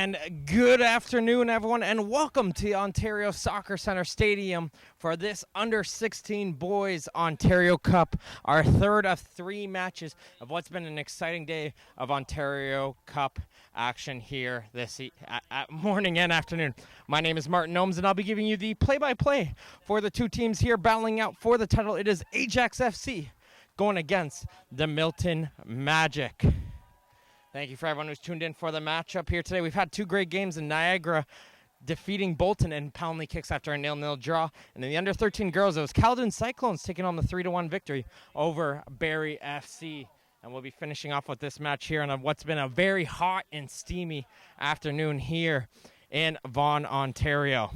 And good afternoon, everyone, and welcome to Ontario Soccer Centre Stadium for this Under-16 Boys Ontario Cup, our third of three matches of what's been an exciting day of Ontario Cup action here this morning and afternoon. My name is Martin Ohms, and I'll be giving you the play-by-play for the two teams here battling out for the title. It is Ajax FC going against the Milton Magic. Thank you for everyone who's tuned in for the matchup here today. We've had two great games in Niagara defeating Bolton and penalty kicks after a 0-0 draw. And in the under-13 girls, it was Caledon Cyclones taking on the 3-1 victory over Barrie FC. And we'll be finishing off with this match here on what's been a very hot and steamy afternoon here in Vaughan, Ontario.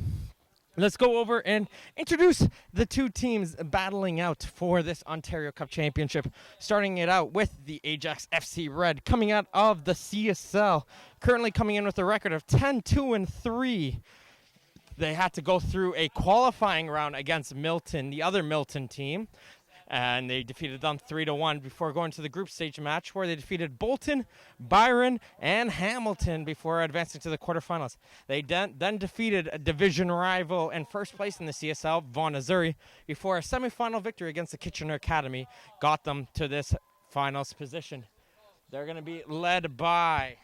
Let's go over and introduce the two teams battling out for this Ontario Cup Championship. Starting it out with the Ajax FC Red, coming out of the CSL, currently coming in with a record of 10-2-3. They had to go through a qualifying round against Milton, the other Milton team, and they defeated them 3-1 before going to the group stage match where they defeated Bolton, Byron, and Hamilton before advancing to the quarterfinals. They then defeated a division rival and first place in the CSL, Vaughan Azzurri, before a semifinal victory against the Kitchener Academy got them to this finals position. They're going to be led by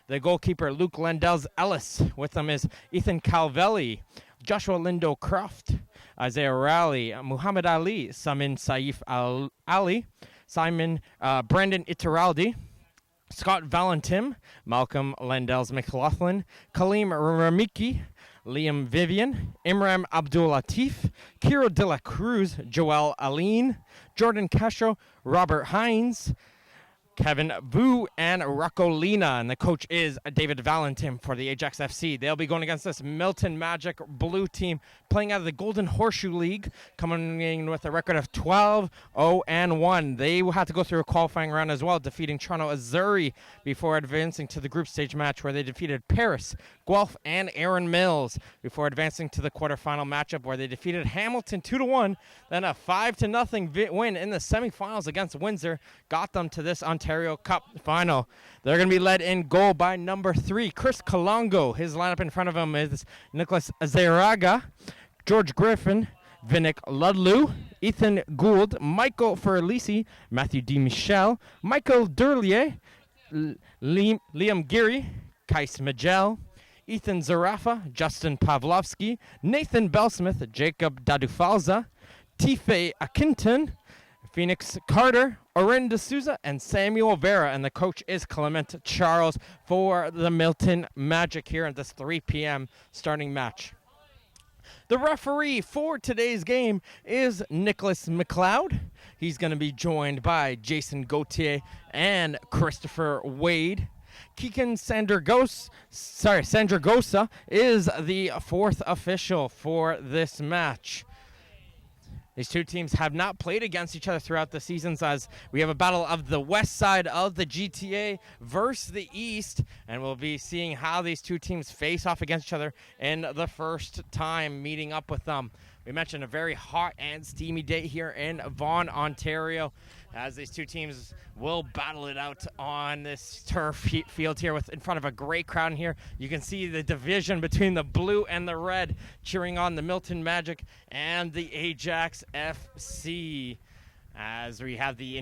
the goalkeeper, Luke Lendels-Ellis. With them is Ethan Calvelli, Joshua Lindo Croft, Isaiah Rowley, Muhammad Ali, Samin Saif Ali, Brandon Ituraldi, Scott Valentim, Malcolm Lendels McLaughlin, Kaleem Ramiki, Liam Vivian, Imran Abdul Latif, Kiro de la Cruz, Joel Aline, Jordan Castro, Robert Hines, Kevin Vu, and Rocco Lina, and the coach is David Valentim for the Ajax FC. They'll be going against this Milton Magic blue team playing out of the Golden Horseshoe League, coming in with a record of 12-0-1. They will have to go through a qualifying round as well, defeating Toronto Azzurri before advancing to the group stage match where they defeated Paris, Guelph, and Aaron Mills before advancing to the quarterfinal matchup where they defeated Hamilton 2-1, then a 5-0 win in the semifinals against Windsor got them to this Ontario Cup final. They're going to be led in goal by number 3, Chris Kalongo. His lineup in front of him is Nicholas Azaraga, George Griffin, Vinnick Ludlow, Ethan Gould, Michael Ferlisi, Matthew D. Michel, Michael Durlier, Liam Geary, Kais Magel, Ethan Zarafa, Justin Pavlovsky, Nathan Bellsmith, Jacob Dadufalza, Tife Akinton, Phoenix Carter, Oren D'Souza, and Samuel Vera. And the coach is Clement Charles for the Milton Magic here at this 3 p.m. starting match. The referee for today's game is Nicholas McLeod. He's going to be joined by Jason Gauthier and Christopher Wade. Keegan Sandragosa is the fourth official for this match. These two teams have not played against each other throughout the seasons, as we have a battle of the west side of the GTA versus the east, and we'll be seeing how these two teams face off against each other in the first time meeting up with them. We mentioned a very hot and steamy day here in Vaughan, Ontario, as these two teams will battle it out on this turf field here in front of a great crowd in here. You can see the division between the blue and the red cheering on the Milton Magic and the Ajax FC. As we have the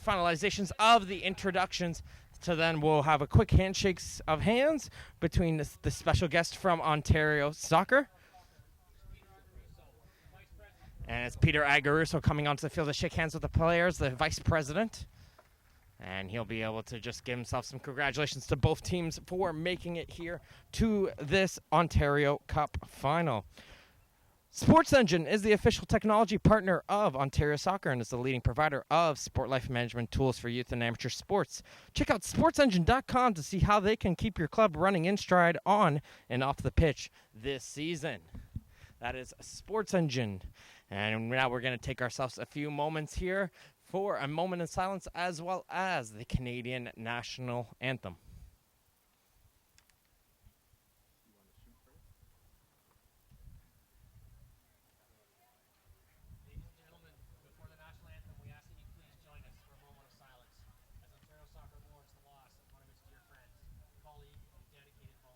finalizations of the introductions, so then we'll have a quick handshakes of hands between the special guest from Ontario Soccer. And it's Peter Agaruso coming onto the field to shake hands with the players, the vice president. And he'll be able to just give himself some congratulations to both teams for making it here to this Ontario Cup final. Sports Engine is the official technology partner of Ontario Soccer and is the leading provider of sport life management tools for youth and amateur sports. Check out sportsengine.com to see how they can keep your club running in stride on and off the pitch this season. That is Sports Engine. And now we're going to take ourselves a few moments here for a moment of silence as well as the Canadian National Anthem. Ladies and gentlemen, before the national anthem, we ask that you please join us for a moment of silence as Ontario Soccer mourns the loss of one of its dear friends, colleague, and dedicated volunteer.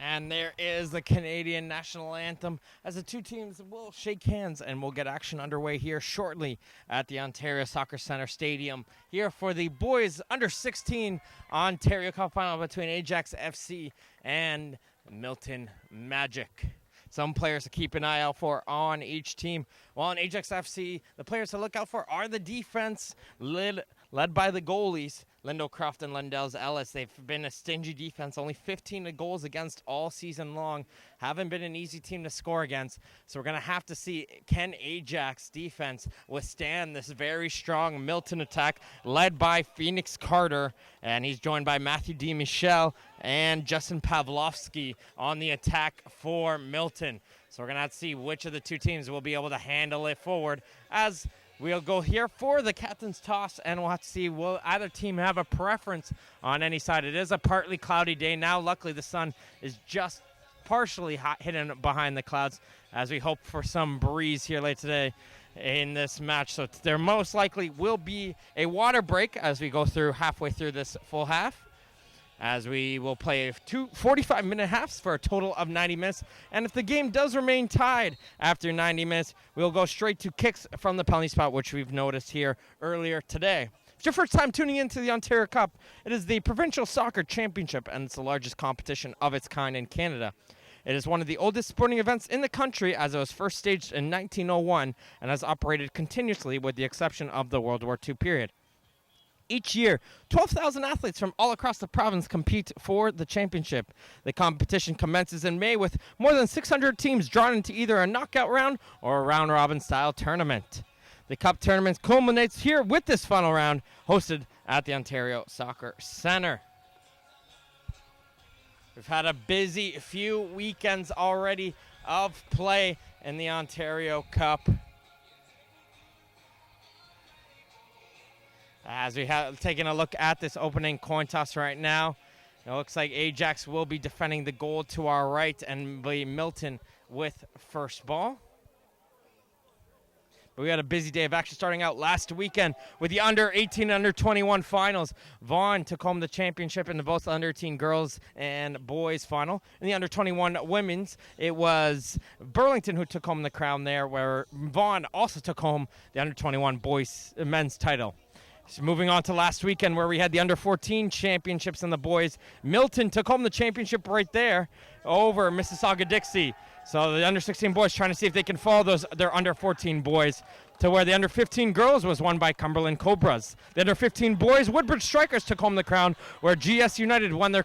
And there is the Canadian national anthem as the two teams will shake hands, and we'll get action underway here shortly at the Ontario Soccer Centre Stadium here for the boys under 16 Ontario Cup final between Ajax FC and Milton Magic. Some players to keep an eye out for on each team. While in Ajax FC, the players to look out for are the defense led by the goalies, Lindo Croft and Lendels Ellis. They've been a stingy defense, only 15 goals against all season long. Haven't been an easy team to score against. So we're going to have to see, can Ajax defense withstand this very strong Milton attack led by Phoenix Carter. And he's joined by Matthew D. Michel and Justin Pavlovsky on the attack for Milton. So we're going to have to see which of the two teams will be able to handle it forward as we'll go here for the captain's toss, and we'll have to see will either team have a preference on any side. It is a partly cloudy day now. Luckily, the sun is just partially hidden behind the clouds as we hope for some breeze here late today in this match. So there most likely will be a water break as we go through halfway through this full half, as we will play two 45-minute halves for a total of 90 minutes. And if the game does remain tied after 90 minutes, we'll go straight to kicks from the penalty spot, which we've noticed here earlier today. If it's your first time tuning into the Ontario Cup, it is the Provincial Soccer Championship, and it's the largest competition of its kind in Canada. It is one of the oldest sporting events in the country, as it was first staged in 1901 and has operated continuously with the exception of the World War II period. Each year, 12,000 athletes from all across the province compete for the championship. The competition commences in May with more than 600 teams drawn into either a knockout round or a round-robin style tournament. The Cup tournament culminates here with this final round, hosted at the Ontario Soccer Centre. We've had a busy few weekends already of play in the Ontario Cup, as we have taken a look at this opening coin toss right now. It looks like Ajax will be defending the goal to our right and be Milton with first ball. But we had a busy day of action starting out last weekend with the under 18 and under 21 finals. Vaughan took home the championship in the both under 18 girls and boys final. In the under 21 women's, it was Burlington who took home the crown there, where Vaughan also took home the under 21 boys men's title. So moving on to last weekend, where we had the under-14 championships in the boys. Milton took home the championship right there over Mississauga-Dixie. So the under-16 boys trying to see if they can follow their under-14 boys to where the under-15 girls was won by Cumberland Cobras. The under-15 boys, Woodbridge Strikers took home the crown, where GS United won their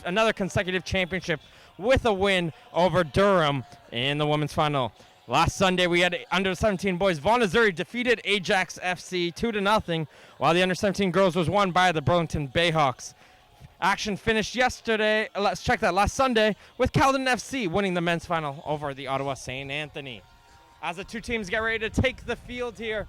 another consecutive championship with a win over Durham in the women's final. Last Sunday, we had under-17 boys. Vaughan, Missouri defeated Ajax FC 2-0, while the under-17 girls was won by the Burlington Bayhawks. Action finished yesterday, last Sunday, with Caledon FC winning the men's final over the Ottawa St. Anthony. As the two teams get ready to take the field here,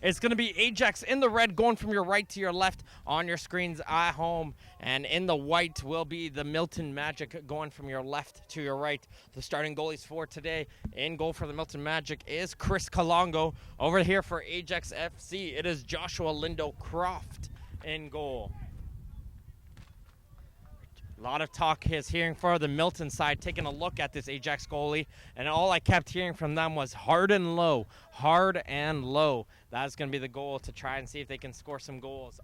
it's going to be Ajax in the red going from your right to your left on your screens at home. And in the white will be the Milton Magic going from your left to your right. The starting goalies for today in goal for the Milton Magic is Chris Kalongo. Over here for Ajax FC, it is Joshua Lindo Croft in goal. A lot of talk is hearing for the Milton side, taking a look at this Ajax goalie, and all I kept hearing from them was hard and low, hard and low. That's going to be the goal, to try and see if they can score some goals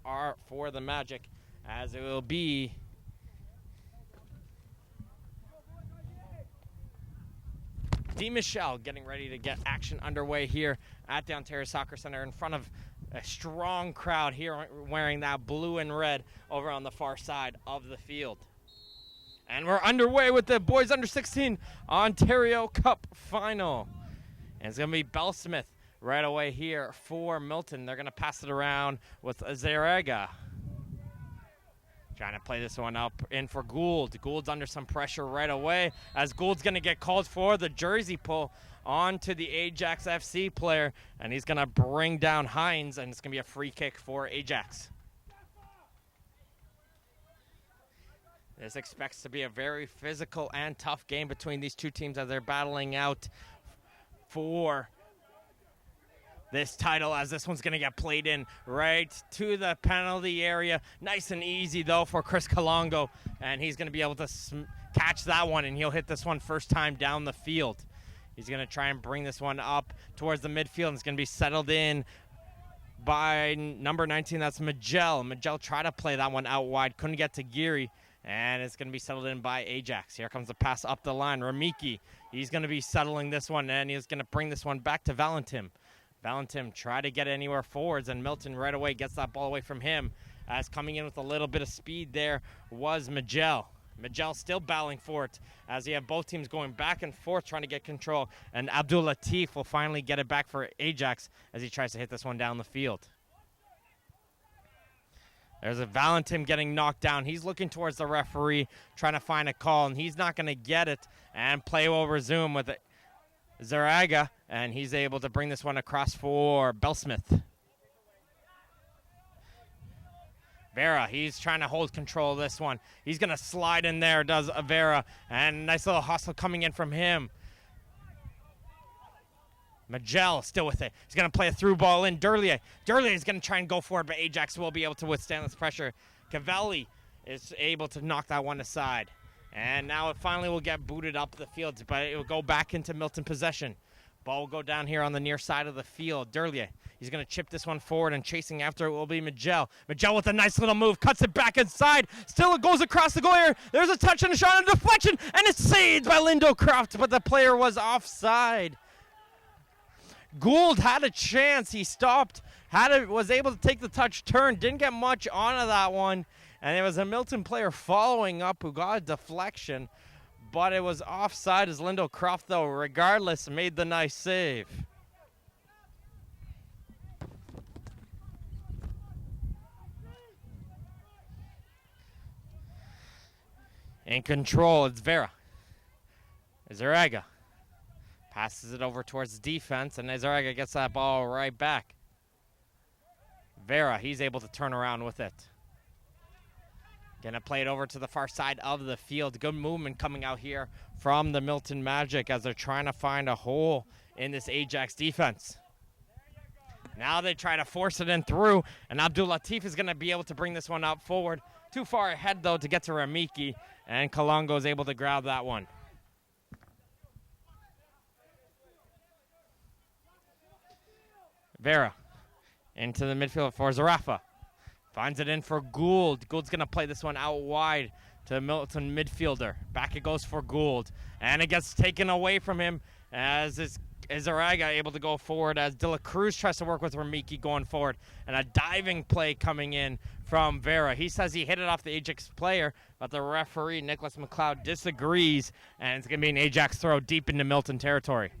for the Magic, as it will be D. Michel getting ready to get action underway here at the Ontario Soccer Centre in front of a strong crowd here wearing that blue and red over on the far side of the field. And we're underway with the boys under 16 Ontario Cup final. And it's going to be Bell Smith right away here for Milton. They're going to pass it around with Zarega. Trying to play this one up in for Gould. Gould's under some pressure right away, as Gould's going to get called for the jersey pull onto the Ajax FC player. And he's going to bring down Hines, and it's going to be a free kick for Ajax. This expects to be a very physical and tough game between these two teams as they're battling out for this title, as this one's going to get played in right to the penalty area. Nice and easy, though, for Chris Kalongo, and he's going to be able to catch that one, and he'll hit this one first time down the field. He's going to try and bring this one up towards the midfield, and it's going to be settled in by number 19. That's Majel. Majel tried to play that one out wide, couldn't get to Geary, and it's going to be settled in by Ajax. Here comes the pass up the line. Ramiki, he's going to be settling this one, and he's going to bring this one back to Valentim. Valentim tried to get anywhere forwards, and Milton right away gets that ball away from him. As coming in with a little bit of speed there was Majel. Majel still battling for it, as you have both teams going back and forth trying to get control, and Abdul Latif will finally get it back for Ajax as he tries to hit this one down the field. There's a Valentim getting knocked down. He's looking towards the referee, trying to find a call, and he's not going to get it, and play will resume with it. Zaraga, and he's able to bring this one across for Bellsmith. Vera, he's trying to hold control of this one. He's going to slide in there, does Vera, and nice little hustle coming in from him. Majel still with it. He's going to play a through ball in. Durlier is going to try and go for it, but Ajax will be able to withstand this pressure. Cavalli is able to knock that one aside. And now it finally will get booted up the field, but it will go back into Milton possession. Ball will go down here on the near side of the field. Durlier, he's going to chip this one forward, and chasing after it will be Majel. Majel with a nice little move, cuts it back inside. Still it goes across the goal area. There's a touch and a shot and a deflection, and it's saved by Lindo Croft, but the player was offside. Gould had a chance. He stopped, was able to take the touch turn, didn't get much onto that one. And it was a Milton player following up who got a deflection, but it was offside as Lindo Croft, though, regardless, made the nice save. In control, it's Vera. Zaraga passes it over towards defense, and Zaraga gets that ball right back. Vera, he's able to turn around with it. Gonna play it over to the far side of the field. Good movement coming out here from the Milton Magic as they're trying to find a hole in this Ajax defense. Now they try to force it in through, and Abdul Latif is gonna be able to bring this one out forward. Too far ahead, though, to get to Ramiki, and Kalongo is able to grab that one. Vera into the midfield for Zarafa. Finds it in for Gould. Gould's going to play this one out wide to the Milton midfielder. Back it goes for Gould. And it gets taken away from him as is Zaraga able to go forward as De La Cruz tries to work with Ramiki going forward. And a diving play coming in from Vera. He says he hit it off the Ajax player, but the referee, Nicholas McLeod, disagrees. And it's going to be an Ajax throw deep into Milton territory.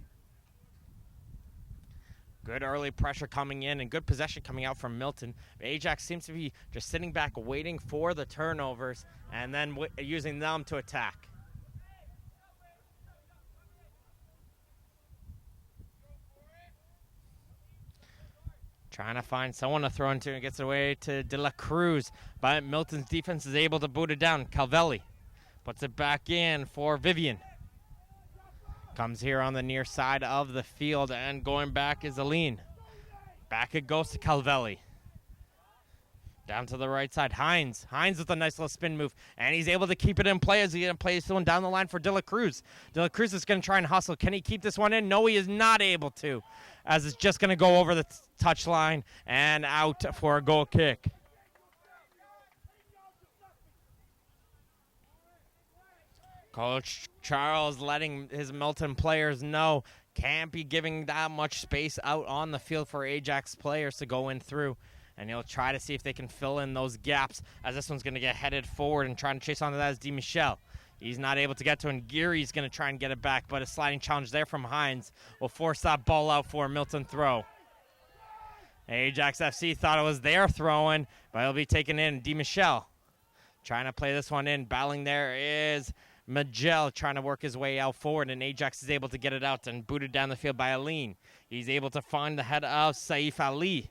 Good early pressure coming in and good possession coming out from Milton. Ajax seems to be just sitting back waiting for the turnovers and then using them to attack. Trying to find someone to throw into and gets away to De La Cruz, but Milton's defense is able to boot it down. Calvelli puts it back in for Vivian. Comes here on the near side of the field, and going back is Aline. Back it goes to Calvelli. Down to the right side, Hines. Hines with a nice little spin move, and he's able to keep it in play as he plays this one down the line for De La Cruz. De La Cruz is going to try and hustle. Can he keep this one in? No, he is not able to, as it's just going to go over the touch line and out for a goal kick. Coach Charles letting his Milton players know can't be giving that much space out on the field for Ajax players to go in through. And he'll try to see if they can fill in those gaps as this one's going to get headed forward and trying to chase onto that is Di Michel. He's not able to get to it, and Geary's going to try and get it back, but a sliding challenge there from Hines will force that ball out for a Milton throw. Ajax FC thought it was their throwing, but it'll be taken in. Di Michel trying to play this one in. Battling there is Majel trying to work his way out forward, and Ajax is able to get it out and booted down the field by Aline. He's able to find the head of Saif Ali.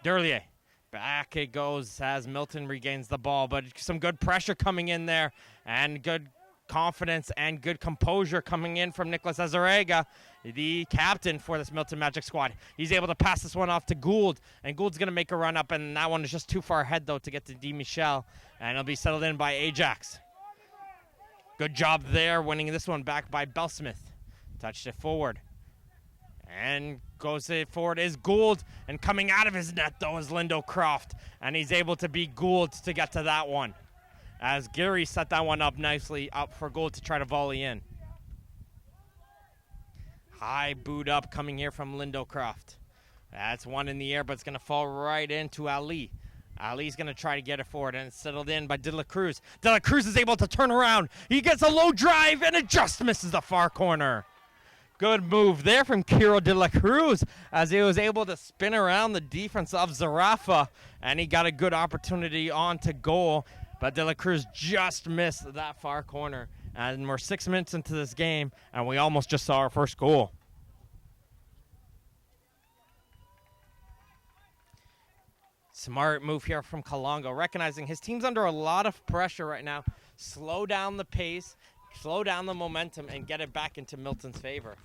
Durlier. Back it goes as Milton regains the ball, but some good pressure coming in there and good confidence and good composure coming in from Nicholas Azarega. the captain for this Milton Magic squad. He's able to pass this one off to Gould, and Gould's going to make a run up, and that one is just too far ahead, though, to get to D. Michel, and it'll be settled in by Ajax. Good job there, winning this one back by Bellsmith. Touched it forward. And goes it forward is Gould, and coming out of his net, though, is Lindo Croft, and he's able to beat Gould to get to that one, as Gary set that one up nicely up for Gould to try to volley in. High boot up coming here from Lindo Croft. That's one in the air, but it's going to fall right into Ali. Ali's going to try to get it forward, and it's settled in by De La Cruz. De La Cruz is able to turn around. He gets a low drive, and it just misses the far corner. Good move there from Kiro De La Cruz, as he was able to spin around the defense of Zarafa, and he got a good opportunity on to goal, but De La Cruz just missed that far corner. And we're 6 minutes into this game, and we almost just saw our first goal. Smart move here from Kalongo, recognizing his team's under a lot of pressure right now. Slow down the pace, slow down the momentum, and get it back into Milton's favor.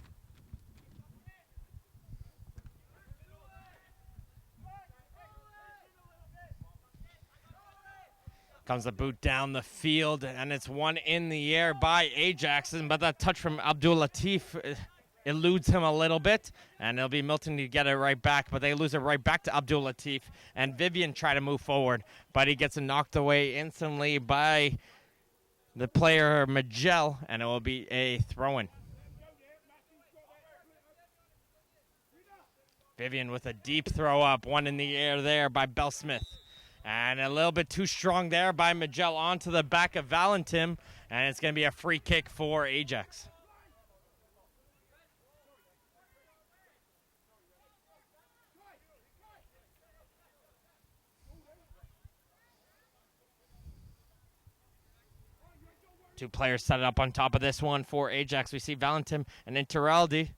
Comes the boot down the field, and it's one in the air by Ajax, but that touch from Abdul Latif eludes him a little bit, and it'll be Milton to get it right back, but they lose it right back to Abdul Latif, and Vivian try to move forward, but he gets knocked away instantly by the player Magel, and it will be a throw-in. Vivian with a deep throw up, one in the air there by Bellsmith. And a little bit too strong there by Magel onto the back of Valentim, and it's going to be a free kick for Ajax. Two players set it up on top of this one for Ajax. We see Valentim and Interaldi.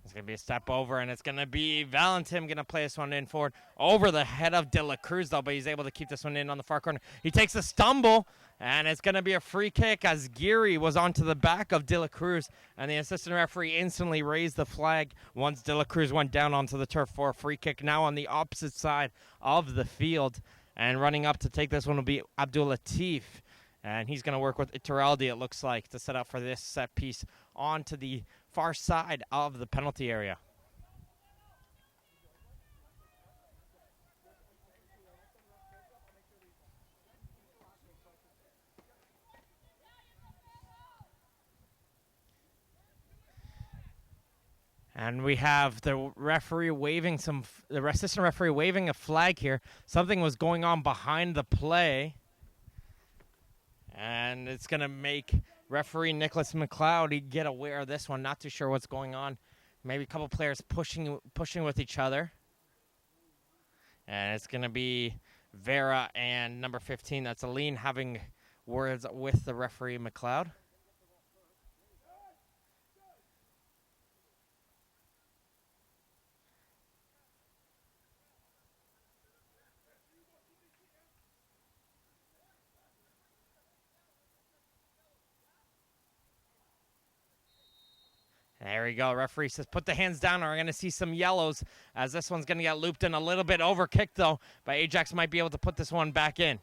It's going to be a step over, and it's going to be Valentim going to play this one in forward over the head of De La Cruz, though, but he's able to keep this one in on the far corner. He takes a stumble, and it's going to be a free kick as Geary was onto the back of De La Cruz, and the assistant referee instantly raised the flag once De La Cruz went down onto the turf for a free kick. Now on the opposite side of the field, and running up to take this one will be Abdul Latif, and he's going to work with Ituraldi, it looks like, to set up for this set piece onto the far side of the penalty area. And we have the referee waving the assistant referee waving a flag here. Something was going on behind the play. And it's going to make referee Nicholas McLeod get aware of this one. Not too sure what's going on. Maybe a couple players pushing with each other. And it's going to be Vera and number 15, that's Aline, having words with the referee McLeod. There we go. Referee says put the hands down, or we're going to see some yellows, as this one's going to get looped in a little bit. Overkicked, though, but Ajax might be able to put this one back in.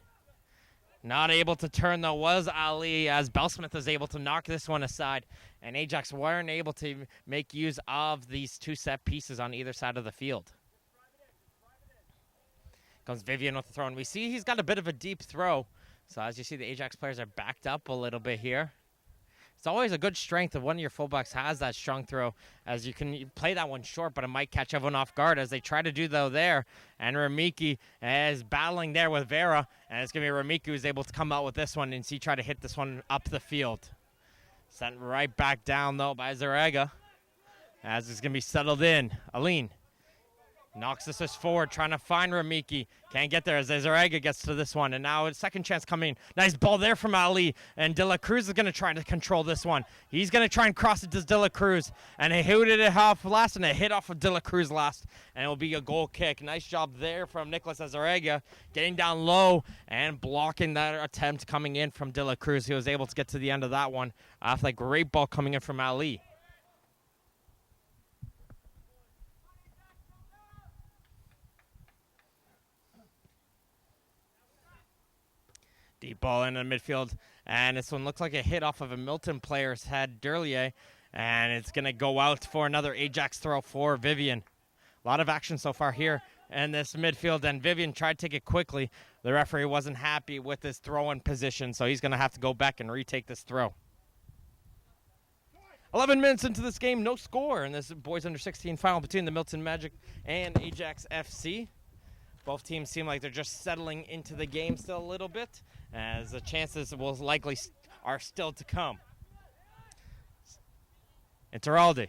Not able to turn, though, was Ali, as Bellsmith was able to knock this one aside, and Ajax weren't able to make use of these two set pieces on either side of the field. Comes Vivian with the throw, and we see he's got a bit of a deep throw. So as you see, the Ajax players are backed up a little bit here. It's always a good strength if one of your fullbacks has that strong throw, as you can play that one short, but it might catch everyone off guard, as they try to do, though, there. And Ramiki is battling there with Vera, and it's going to be Ramiki who's able to come out with this one, and see try to hit this one up the field. Sent right back down, though, by Zarega, as it's going to be settled in. Aline Knocks this forward, trying to find Ramiki. Can't get there as Zarega gets to this one. And now a second chance coming. Nice ball there from Ali. And De La Cruz is going to try to control this one. He's going to try and cross it to De La Cruz. And he hooted it off last, and a hit off of De La Cruz last. And it will be a goal kick. Nice job there from Nicholas Zarega, getting down low and blocking that attempt coming in from De La Cruz. He was able to get to the end of that one. After that great ball coming in from Ali. Deep ball into the midfield, and this one looks like a hit off of a Milton player's head, Durlier, and it's going to go out for another Ajax throw for Vivian. A lot of action so far here in this midfield, and Vivian tried to take it quickly. The referee wasn't happy with his throw-in position, so he's going to have to go back and retake this throw. 11 minutes into this game, no score in this boys under 16 final between the Milton Magic and Ajax FC. Both teams seem like they're just settling into the game still a little bit, as the chances will likely are still to come. Interaldi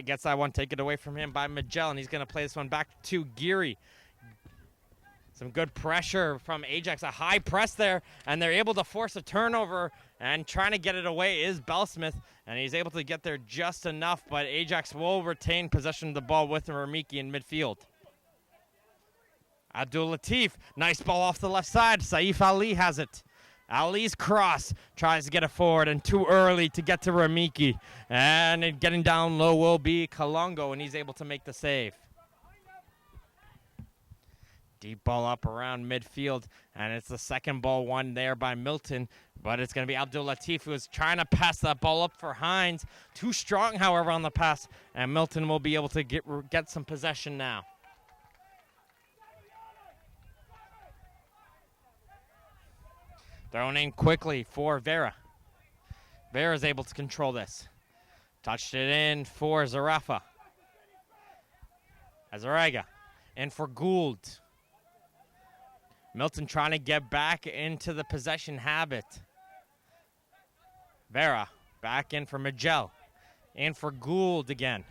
gets that one taken away from him by Magellan. He's going to play this one back to Geary. Some good pressure from Ajax, a high press there, and they're able to force a turnover, and trying to get it away is Bellsmith, and he's able to get there just enough, but Ajax will retain possession of the ball with Ramiki in midfield. Abdul Latif, nice ball off the left side. Saif Ali has it. Ali's cross tries to get it forward, and too early to get to Ramiki. And getting down low will be Kalongo, and he's able to make the save. Deep ball up around midfield, and it's the second ball won there by Milton, but it's going to be Abdul Latif who is trying to pass that ball up for Hines. Too strong, however, on the pass, and Milton will be able to get some possession now. Thrown in quickly for Vera. Vera's able to control this. Touched it in for Zarafa. Azarega. In for Gould. Milton trying to get back into the possession habit. Vera back in for Magell. In for Gould again.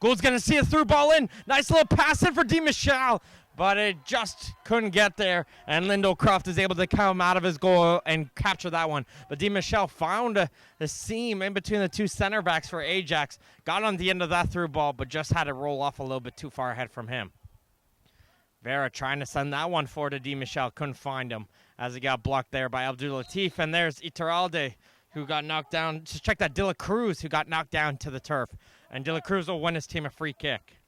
Gould's going to see a through ball in. Nice little pass in for Di Michel, but it just couldn't get there, and Lindo Croft is able to come out of his goal and capture that one. But Di Michel found the seam in between the two center backs for Ajax, got on the end of that through ball, but just had to roll off a little bit too far ahead from him. Vera trying to send that one forward to Di Michel, couldn't find him as he got blocked there by Abdul Latif, and there's Iturralde, who got knocked down. Just check that, De La Cruz, who got knocked down to the turf. And De La Cruz will win his team a free kick.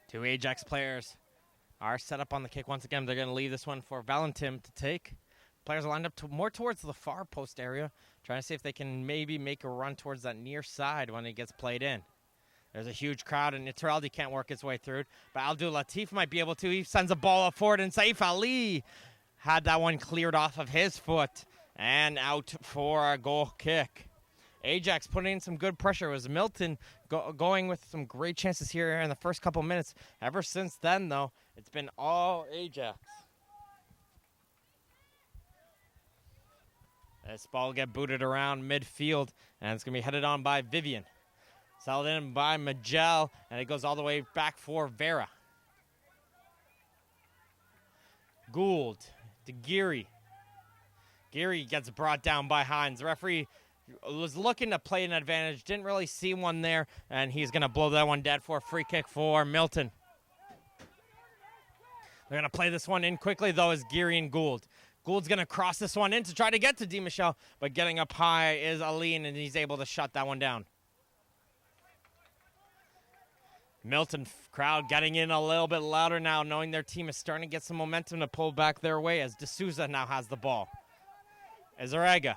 Two Ajax players are set up on the kick once again. They're going to leave this one for Valentim to take. Players are lined up more towards the far post area, trying to see if they can maybe make a run towards that near side when it gets played in. There's a huge crowd, and Iturralde can't work his way through it. But Abdul Latif might be able to. He sends a ball up forward, and Saif Ali had that one cleared off of his foot and out for a goal kick. Ajax putting in some good pressure. It was Milton going with some great chances here in the first couple minutes. Ever since then, though, it's been all Ajax. This ball will get booted around midfield, and it's going to be headed on by Vivian. Settled in by Magell, and it goes all the way back for Vera. Gould to Geary. Geary gets brought down by Hines. The referee was looking to play an advantage, didn't really see one there, and he's going to blow that one dead for a free kick for Milton. They're going to play this one in quickly, though, as Geary and Gould. Gould's going to cross this one in to try to get to Di Michel, but getting up high is Aline, and he's able to shut that one down. Milton crowd getting in a little bit louder now, knowing their team is starting to get some momentum to pull back their way, as D'Souza now has the ball. Azarega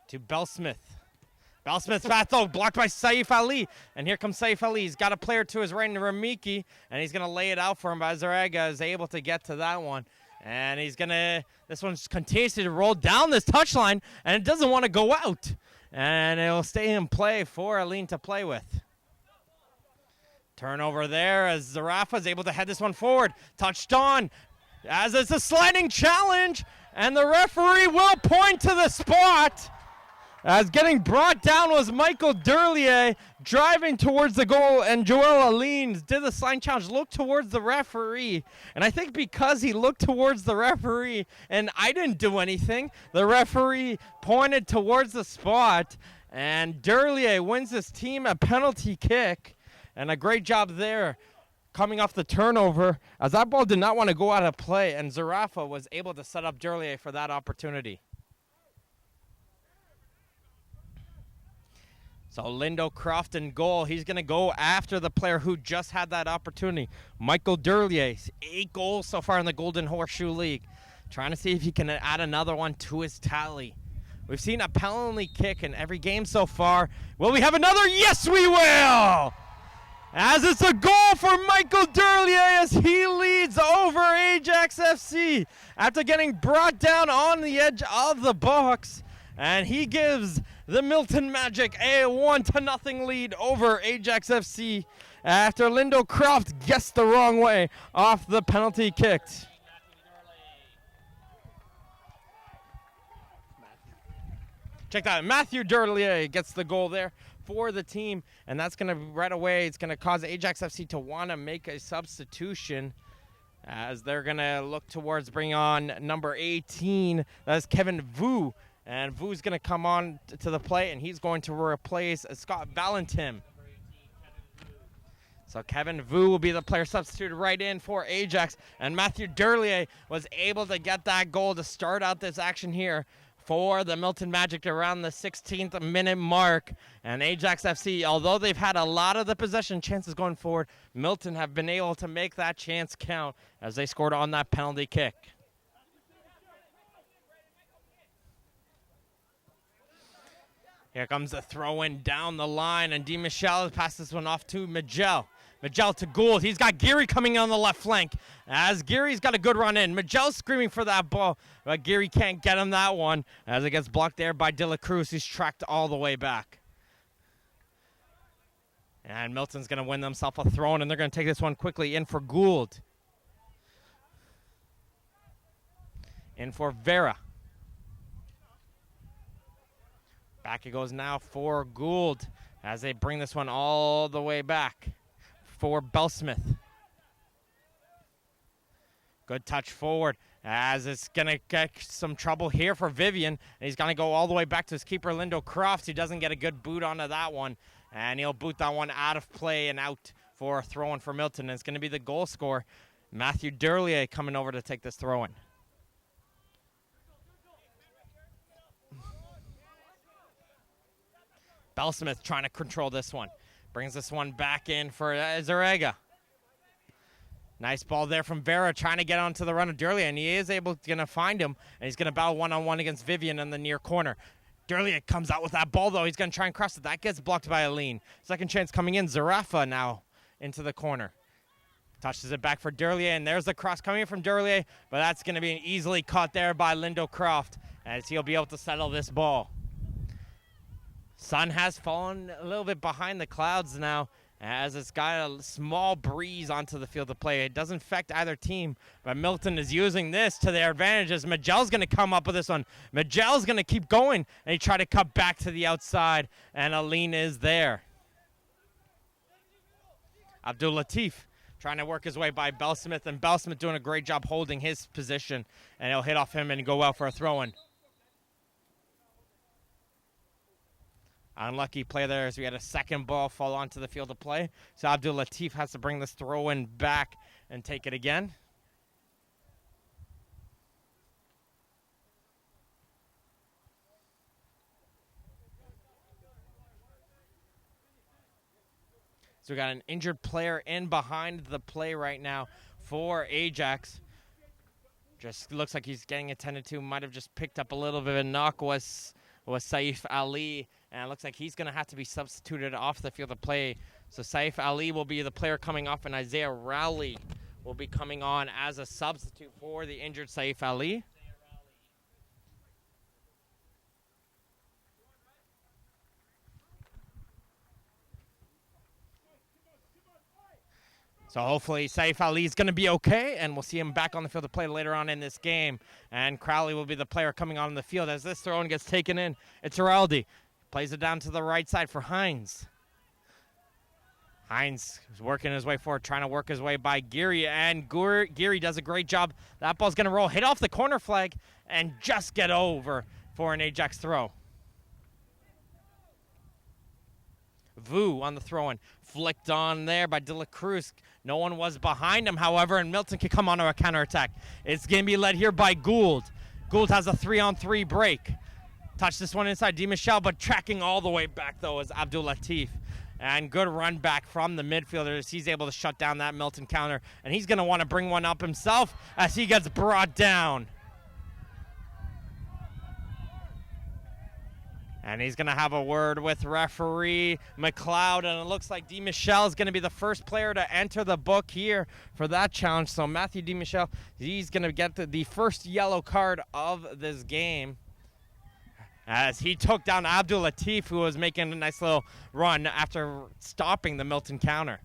to Bellsmith. Bellsmith's pass, though, blocked by Saif Ali. And here comes Saif Ali. He's got a player to his right in Ramiki, and he's going to lay it out for him. But Azarega is able to get to that one. And he's going to, this one's continues to roll down this touchline, and it doesn't want to go out. And it will stay in play for Aline to play with. Turnover there as Zarafa is able to head this one forward. Touched on. as it's a sliding challenge, and the referee will point to the spot. As getting brought down was Michael Durlier driving towards the goal, and Joel Alines did the sliding challenge, looked towards the referee. And I think because he looked towards the referee and I didn't do anything, the referee pointed towards the spot, and Durlier wins his team a penalty kick. And a great job there coming off the turnover, as that ball did not want to go out of play, and Zarafa was able to set up Durlier for that opportunity. So Lindo Croft in goal. He's going to go after the player who just had that opportunity. Michael Durlier, 8 goals so far in the Golden Horseshoe League. Trying to see if he can add another one to his tally. We've seen a penalty kick in every game so far. Will we have another? Yes, we will! As it's a goal for Michael Durlier as he leads over Ajax FC after getting brought down on the edge of the box. And he gives the Milton Magic a 1-0 lead over Ajax FC after Lindo Croft guessed the wrong way off the penalty kick. Check that out. Matthew Durlier gets the goal there for the team, and that's going to right away, it's going to cause Ajax FC to want to make a substitution as they're going to look towards bringing on number 18. That's Kevin Vu. And Vu's going to come on to the play, and he's going to replace Scott Valentin. So Kevin Vu will be the player substituted right in for Ajax. And Matthew Durlier was able to get that goal to start out this action here for the Milton Magic around the 16th minute mark. And Ajax FC, although they've had a lot of the possession chances going forward, Milton have been able to make that chance count as they scored on that penalty kick. Here comes the throw-in down the line, and Di Michel passes this one off to Miguel. Miguel to Gould. He's got Geary coming on the left flank. As Geary's got a good run in. Miguel's screaming for that ball, but Geary can't get him that one as it gets blocked there by De La Cruz. He's tracked all the way back. And Milton's going to win themselves a throw-in, and they're going to take this one quickly in for Gould. In for Vera. Back it goes now for Gould as they bring this one all the way back for Bellsmith. Good touch forward as it's going to get some trouble here for Vivian. And he's going to go all the way back to his keeper, Lindo Croft. He doesn't get a good boot onto that one. And he'll boot that one out of play and out for a throw-in for Milton. And it's going to be the goal scorer, Matthew Durlier, coming over to take this throw-in. Bellsmith trying to control this one. Brings this one back in for Zarega. Nice ball there from Vera trying to get onto the run of Durlier, and he is able to find him, and he's going to battle one-on-one against Vivian in the near corner. Durlier comes out with that ball, though. He's going to try and cross it. That gets blocked by Aline. Second chance coming in. Zarafa now into the corner. Touches it back for Durlier, and there's the cross coming in from Durlier, but that's going to be easily caught there by Lindo Croft as he'll be able to settle this ball. Sun has fallen a little bit behind the clouds now as it's got a small breeze onto the field of play. It doesn't affect either team, but Milton is using this to their advantage as Magel's going to come up with this one. Magel's going to keep going, and he tried to cut back to the outside, and Aline is there. Abdul Latif trying to work his way by Bellsmith, and Bellsmith doing a great job holding his position, and he'll hit off him and go out for a throw-in. Unlucky play there as we had a second ball fall onto the field of play. So Abdul Latif has to bring this throw-in back and take it again. So we got an injured player in behind the play right now for Ajax. Just looks like he's getting attended to. Might have just picked up a little bit of a knock was Saif Ali. And it looks like he's going to have to be substituted off the field of play. So Saif Ali will be the player coming off, and Isaiah Rowley will be coming on as a substitute for the injured Saif Ali. So hopefully Saif Ali is going to be okay, and we'll see him back on the field to play later on in this game. And Crowley will be the player coming on the field as this throw-in gets taken in. It's Araldi. Plays it down to the right side for Hines. Hines is working his way forward, trying to work his way by Geary, and Geary does a great job. That ball's going to roll, hit off the corner flag, and just get over for an Ajax throw. Vu on the throw-in, flicked on there by De La Cruz. No one was behind him, however, and Milton can come on to a counterattack. It's going to be led here by Gould. Gould has a 3-on-3 break. Touch this one inside Di Michel, but tracking all the way back, though, is Abdul Latif. And good run back from the midfielders. He's able to shut down that Milton counter. And he's going to want to bring one up himself as he gets brought down. And he's going to have a word with referee McLeod. And it looks like Di Michel is going to be the first player to enter the book here for that challenge. So Matthew Di Michel, he's going to get the first yellow card of this game, as he took down Abdul Latif, who was making a nice little run after stopping the Milton counter.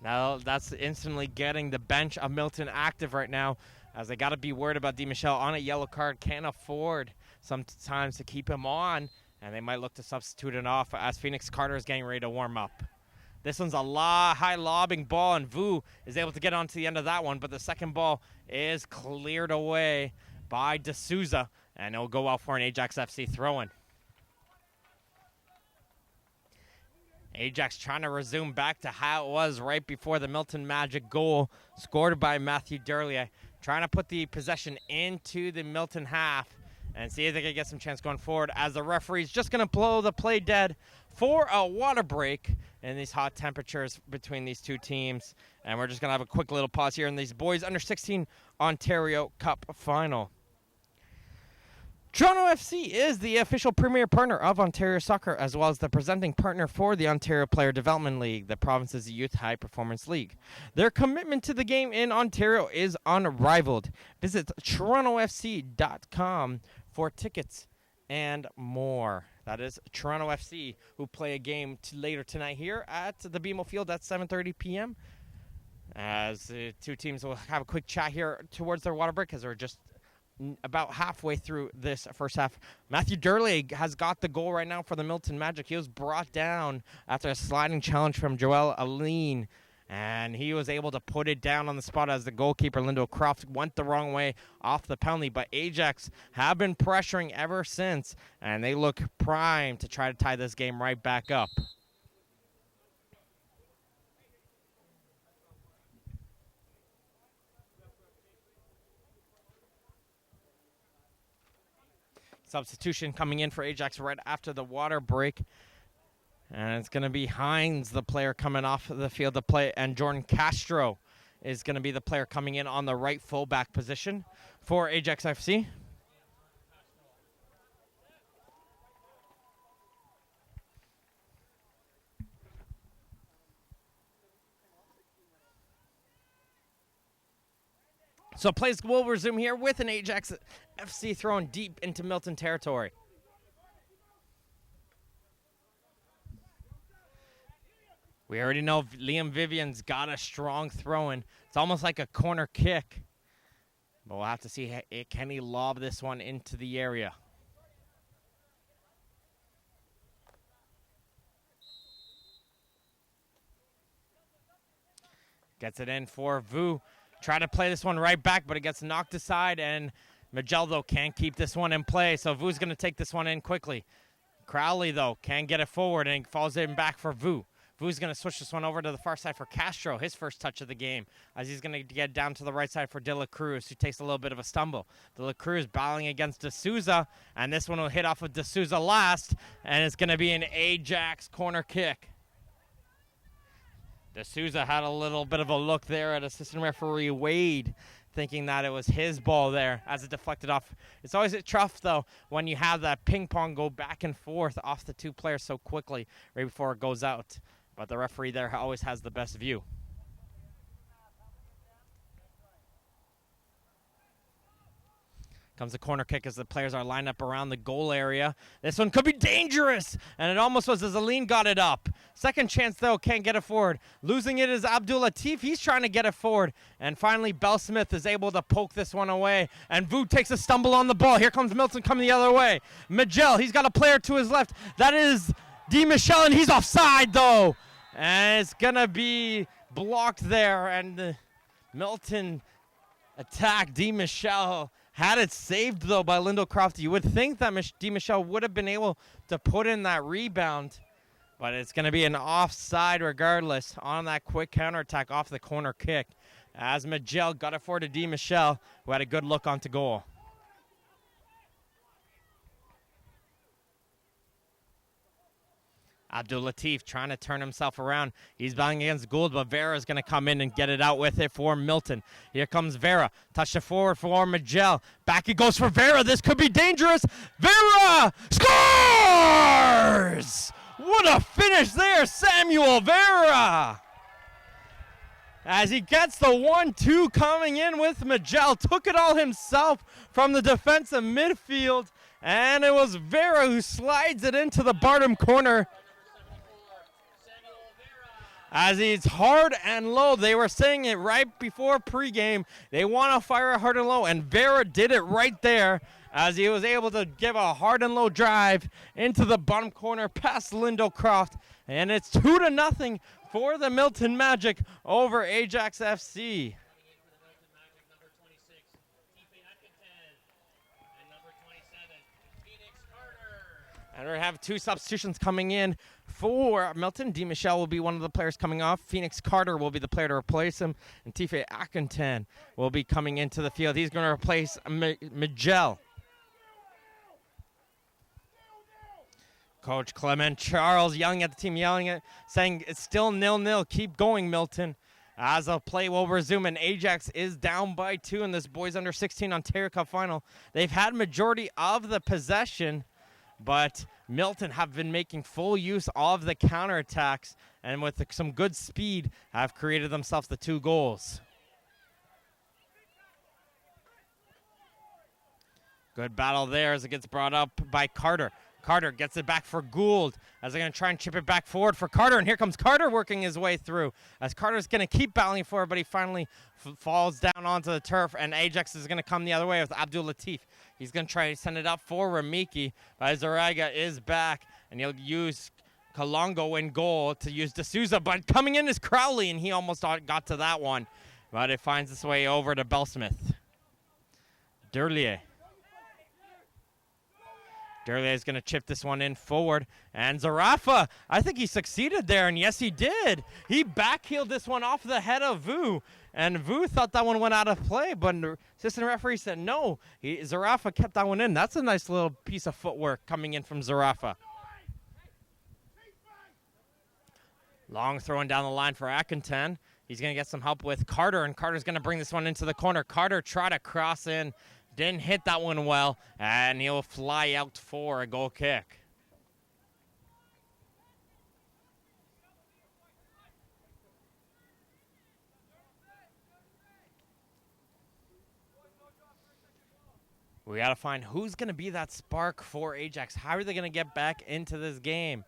Now that's instantly getting the bench of Milton active right now, as they got to be worried about Di Michel on a yellow card. Can't afford sometimes to keep him on, and they might look to substitute it off as Phoenix Carter is getting ready to warm up. This one's a high lobbing ball, and Vu is able to get onto the end of that one, but the second ball is cleared away by D'Souza, and it'll go out for an Ajax FC throw-in. Ajax trying to resume back to how it was right before the Milton Magic goal scored by Matthew Durlier, trying to put the possession into the Milton half and see if they can get some chance going forward, as the referee's just going to blow the play dead for a water break in these hot temperatures between these two teams. And we're just going to have a quick little pause here in these boys under 16 Ontario Cup final. Toronto FC is the official premier partner of Ontario Soccer, as well as the presenting partner for the Ontario Player Development League, the province's youth high performance league. Their commitment to the game in Ontario is unrivaled. Visit torontofc.com for tickets and more. That is Toronto FC, who play a game later tonight here at the BMO Field at 7:30 p.m. As the two teams will have a quick chat here towards their water break, as they're just about halfway through this first half. Matthew Durley has got the goal right now for the Milton Magic. He was brought down after a sliding challenge from Joel Aline, and he was able to put it down on the spot as the goalkeeper, Lindo Croft, went the wrong way off the penalty. But Ajax have been pressuring ever since, and they look primed to try to tie this game right back up. Substitution coming in for Ajax right after the water break. And it's going to be Hines, the player coming off the field to play, and Jordan Castro is going to be the player coming in on the right fullback position for Ajax FC. So plays will resume here with an Ajax FC thrown deep into Milton territory. We already know Liam Vivian's got a strong throw-in. It's almost like a corner kick. But we'll have to see, can he lob this one into the area. Gets it in for Vu. Try to play this one right back, but it gets knocked aside, and Mageldo can't keep this one in play, so Vu's going to take this one in quickly. Crowley, though, can get it forward, and falls in back for Vu. Vu's going to switch this one over to the far side for Castro, his first touch of the game, as he's going to get down to the right side for De La Cruz, who takes a little bit of a stumble. De La Cruz battling against D'Souza, and this one will hit off of D'Souza last, and it's going to be an Ajax corner kick. D'Souza had a little bit of a look there at assistant referee Wade, thinking that it was his ball there as it deflected off. It's always tough, though, when you have that ping pong go back and forth off the two players so quickly right before it goes out. But the referee there always has the best view. Comes the corner kick as the players are lined up around the goal area. This one could be dangerous, and it almost was as Aline got it up. Second chance, though, can't get it forward. Losing it is Abdul Latif. He's trying to get it forward, and finally Bell Smith is able to poke this one away, and Vu takes a stumble on the ball. Here comes Milton coming the other way. Miguel, he's got a player to his left. That is Di Michel, and he's offside, though, and it's going to be blocked there, and Milton attack. Di Michel had it saved, though, by Lindo Croft. You would think that Di Michel would have been able to put in that rebound, but it's going to be an offside regardless on that quick counterattack off the corner kick as Miguel got it forward to Di Michel, who had a good look onto goal. Abdul Latif trying to turn himself around. He's battling against Gould, but Vera is going to come in and get it out with it for Milton. Here comes Vera. Touch it forward for Miguel. Back he goes for Vera. This could be dangerous. Vera scores! What a finish there, Samuel Vera! As he gets the 1-2 coming in with Miguel. Took it all himself from the defensive midfield. And it was Vera who slides it into the bottom corner. As he's hard and low. They were saying it right before pregame. They want to fire it hard and low, and Vera did it right there as he was able to give a hard and low drive into the bottom corner past Lindo Croft. And it's 2-0 for the Milton Magic over Ajax FC. And we have two substitutions coming in for Milton. Di Michel will be one of the players coming off. Phoenix Carter will be the player to replace him. And Tife Akintan will be coming into the field. He's going to replace Miguel. Coach Clement Charles yelling at the team, saying it's still 0-0. Keep going, Milton. As a play will resume, and Ajax is down by 2 in this boys under 16 Ontario Cup final. They've had majority of the possession, but Milton have been making full use of the counterattacks, and with some good speed have created themselves the 2 goals. Good battle there as it gets brought up by Carter. Carter gets it back for Gould as they're going to try and chip it back forward for Carter. And here comes Carter working his way through as Carter's going to keep battling for it, but he finally falls down onto the turf. And Ajax is going to come the other way with Abdul Latif. He's going to try to send it up for Ramiki. But Zaraga is back, and he'll use Kalongo in goal to use D'Souza. But coming in is Crowley, and he almost got to that one. But it finds its way over to Bellsmith. Derlier. Derlier is going to chip this one in forward. And Zarafa, I think he succeeded there. And yes, he did. He backheeled this one off the head of Vu. And Vu thought that one went out of play. But the assistant referee said no. Zarafa kept that one in. That's a nice little piece of footwork coming in from Zarafa. Long throwing down the line for Akintan. He's going to get some help with Carter. And Carter's going to bring this one into the corner. Carter tried to cross in. Didn't hit that one well, and he'll fly out for a goal kick. We got to find who's going to be that spark for Ajax. How are they going to get back into this game?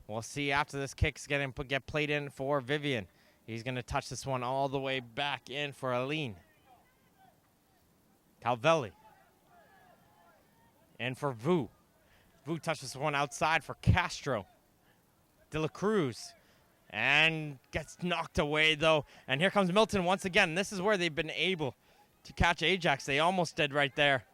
We'll see after this kick's get played in for Vivian. He's going to touch this one all the way back in for Aline. Calvelli. And for Vu. Vu touches one outside for Castro. De La Cruz. And gets knocked away, though. And here comes Milton once again. This is where they've been able to catch Ajax. They almost did right there.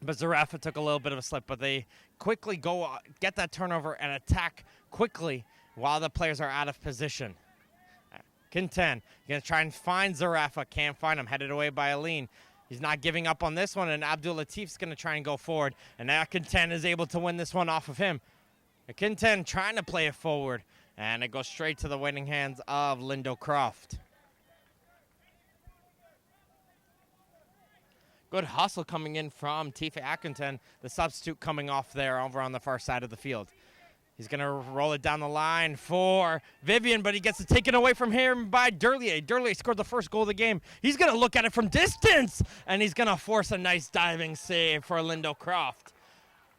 But Zarafa took a little bit of a slip. But they quickly go get that turnover and attack quickly while the players are out of position. Quinten going to try and find Zarafa. Can't find him. Headed away by Aline. He's not giving up on this one, and Abdul Latif's going to try and go forward. And now Quinten is able to win this one off of him. Quinten trying to play it forward, and it goes straight to the winning hands of Lindo Croft. Good hustle coming in from Tife Akintan, the substitute coming off there over on the far side of the field. He's going to roll it down the line for Vivian, but he gets it taken away from him by Durlier. Durlier scored the first goal of the game. He's going to look at it from distance, and he's going to force a nice diving save for Lindo Croft.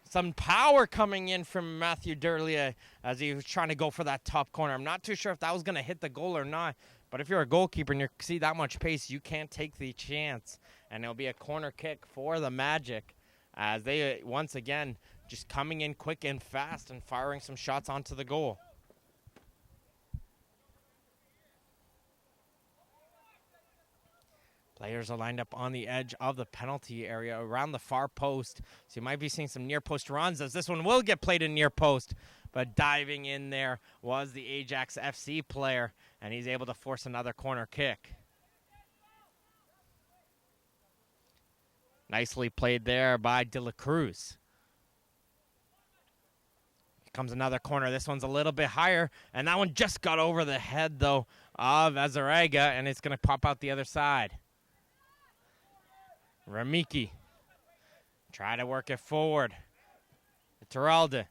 Some power coming in from Matthew Durlier as he was trying to go for that top corner. I'm not too sure if that was going to hit the goal or not, but if you're a goalkeeper and you see that much pace, you can't take the chance. And it'll be a corner kick for the Magic as they, once again, just coming in quick and fast and firing some shots onto the goal. Players are lined up on the edge of the penalty area around the far post. So you might be seeing some near post runs as this one will get played in near post. But diving in there was the Ajax FC player, and he's able to force another corner kick. Nicely played there by De La Cruz. Here comes another corner. This one's a little bit higher, and that one just got over the head, though, of Azarega, and it's going to pop out the other side. Ramiki try to work it forward. Teralda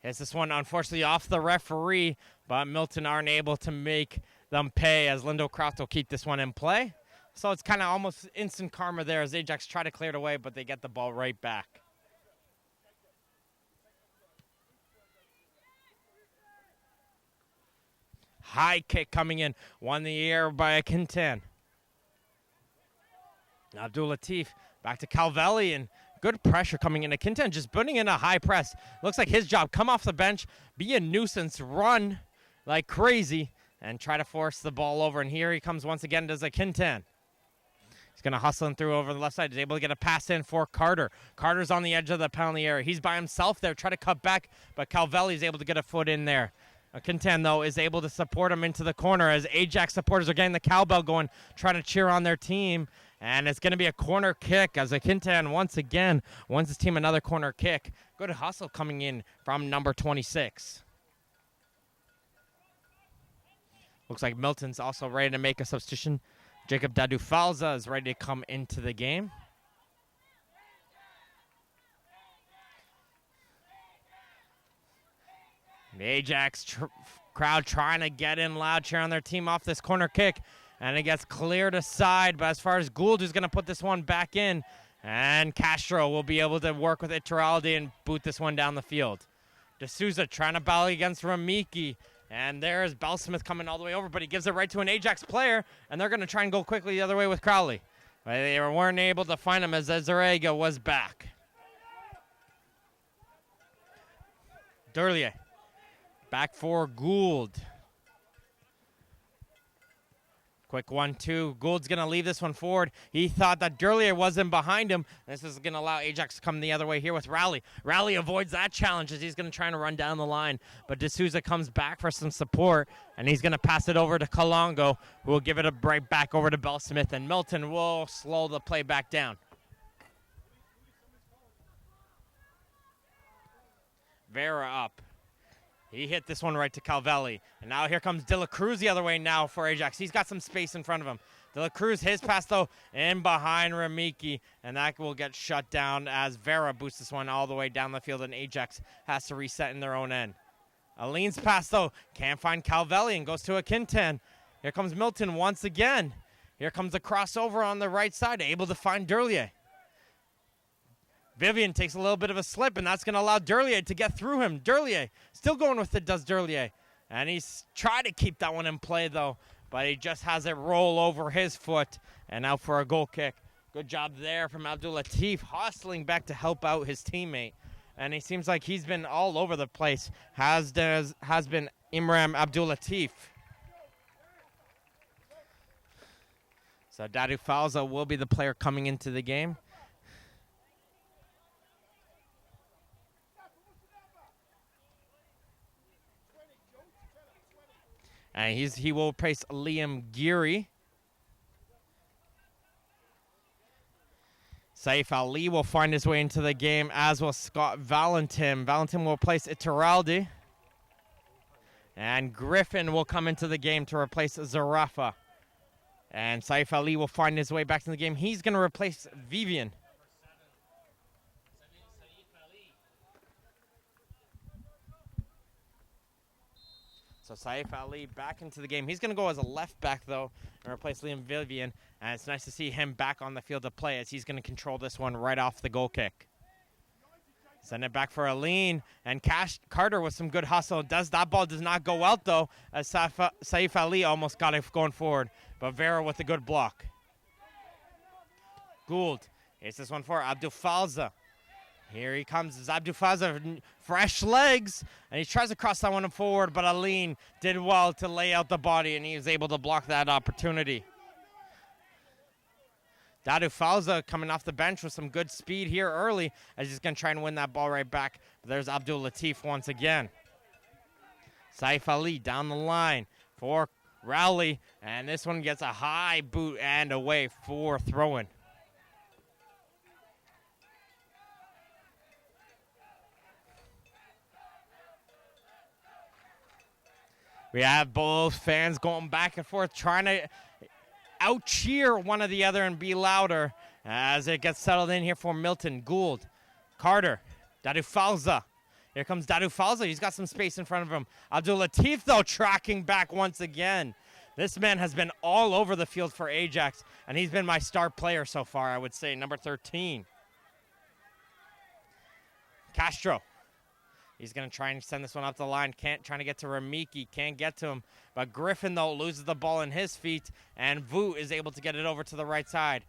hits this one, unfortunately, off the referee, but Milton aren't able to make them pay as Lindo Croft will keep this one in play. So it's kind of almost instant karma there as Ajax try to clear it away, but they get the ball right back. High kick coming in, won the air by Quintan. Abdul Latif back to Calvelli, and good pressure coming into Quintan, just putting in a high press. Looks like his job, come off the bench, be a nuisance, run like crazy, and try to force the ball over. And here he comes once again, does a Quintan. He's going to hustle him through over the left side. He's able to get a pass in for Carter. Carter's on the edge of the penalty area. He's by himself there, try to cut back, but Calvelli's able to get a foot in there. Quintan, though, is able to support him into the corner as Ajax supporters are getting the cowbell going, trying to cheer on their team. And it's going to be a corner kick as Quintan once again wins his team another corner kick. Good hustle coming in from number 26. Looks like Milton's also ready to make a substitution. Jacob Dadu Falza is ready to come into the game. The Ajax crowd trying to get in loud, cheer on their team off this corner kick. And it gets cleared aside, but as far as Gould, who's going to put this one back in, and Castro will be able to work with Iturralde and boot this one down the field. D'Souza trying to battle against Ramiki, and there's Bellsmith coming all the way over, but he gives it right to an Ajax player, and they're going to try and go quickly the other way with Crowley. But they weren't able to find him as Zarega was back. Durlier back for Gould. Quick 1-2. Gould's going to leave this one forward. He thought that Durlier wasn't behind him. This is going to allow Ajax to come the other way here with Rowley. Rowley avoids that challenge as he's going to try and run down the line. But D'Souza comes back for some support, and he's going to pass it over to Kalongo, who will give it right back over to Bellsmith, and Milton will slow the play back down. Vera up. He hit this one right to Calvelli. And now here comes De La Cruz the other way now for Ajax. He's got some space in front of him. De La Cruz, his pass, though, in behind Ramiki. And that will get shut down as Vera boosts this one all the way down the field. And Ajax has to reset in their own end. Aline's pass, though, can't find Calvelli and goes to a Quintan. Here comes Milton once again. Here comes the crossover on the right side, able to find Durlier. Vivian takes a little bit of a slip, and that's going to allow Durlier to get through him. Durlier still going with it, does Durlier. And he's tried to keep that one in play, though, but he just has it roll over his foot and out for a goal kick. Good job there from Abdul Latif, hustling back to help out his teammate. And he seems like he's been all over the place, has been Imran Abdul Latif. So Dadu Falza will be the player coming into the game. And he will replace Liam Geary. Saif Ali will find his way into the game, as will Scott Valentin. Valentin will replace Iturralde. And Griffin will come into the game to replace Zarafa. And Saif Ali will find his way back to the game. He's going to replace Vivian. So Saif Ali back into the game. He's going to go as a left back, though, and replace Liam Vivian. And it's nice to see him back on the field of play as he's going to control this one right off the goal kick. Send it back for Aline, and Carter with some good hustle. That ball does not go out, though, as Saif Ali almost got it going forward. But Vera with a good block. Gould hits this one for Abdul Falza. Here he comes, as Abdul Falza, fresh legs, and he tries to cross that one forward, but Aline did well to lay out the body, and he was able to block that opportunity. Dadu Falza coming off the bench with some good speed here early, as he's going to try and win that ball right back. But there's Abdul Latif once again. Saif Ali down the line for Rowley, and this one gets a high boot and away for throw-in. We have both fans going back and forth, trying to out-cheer one or the other and be louder as it gets settled in here for Milton. Gould, Carter, Dadu Falza. Here comes Dadu Falza. He's got some space in front of him. Abdul Latif, though, tracking back once again. This man has been all over the field for Ajax, and he's been my star player so far, I would say, number 13. Castro. He's going to try and send this one up the line. Trying to get to Ramiki. Can't get to him. But Griffin, though, loses the ball in his feet. And Vu is able to get it over to the right side.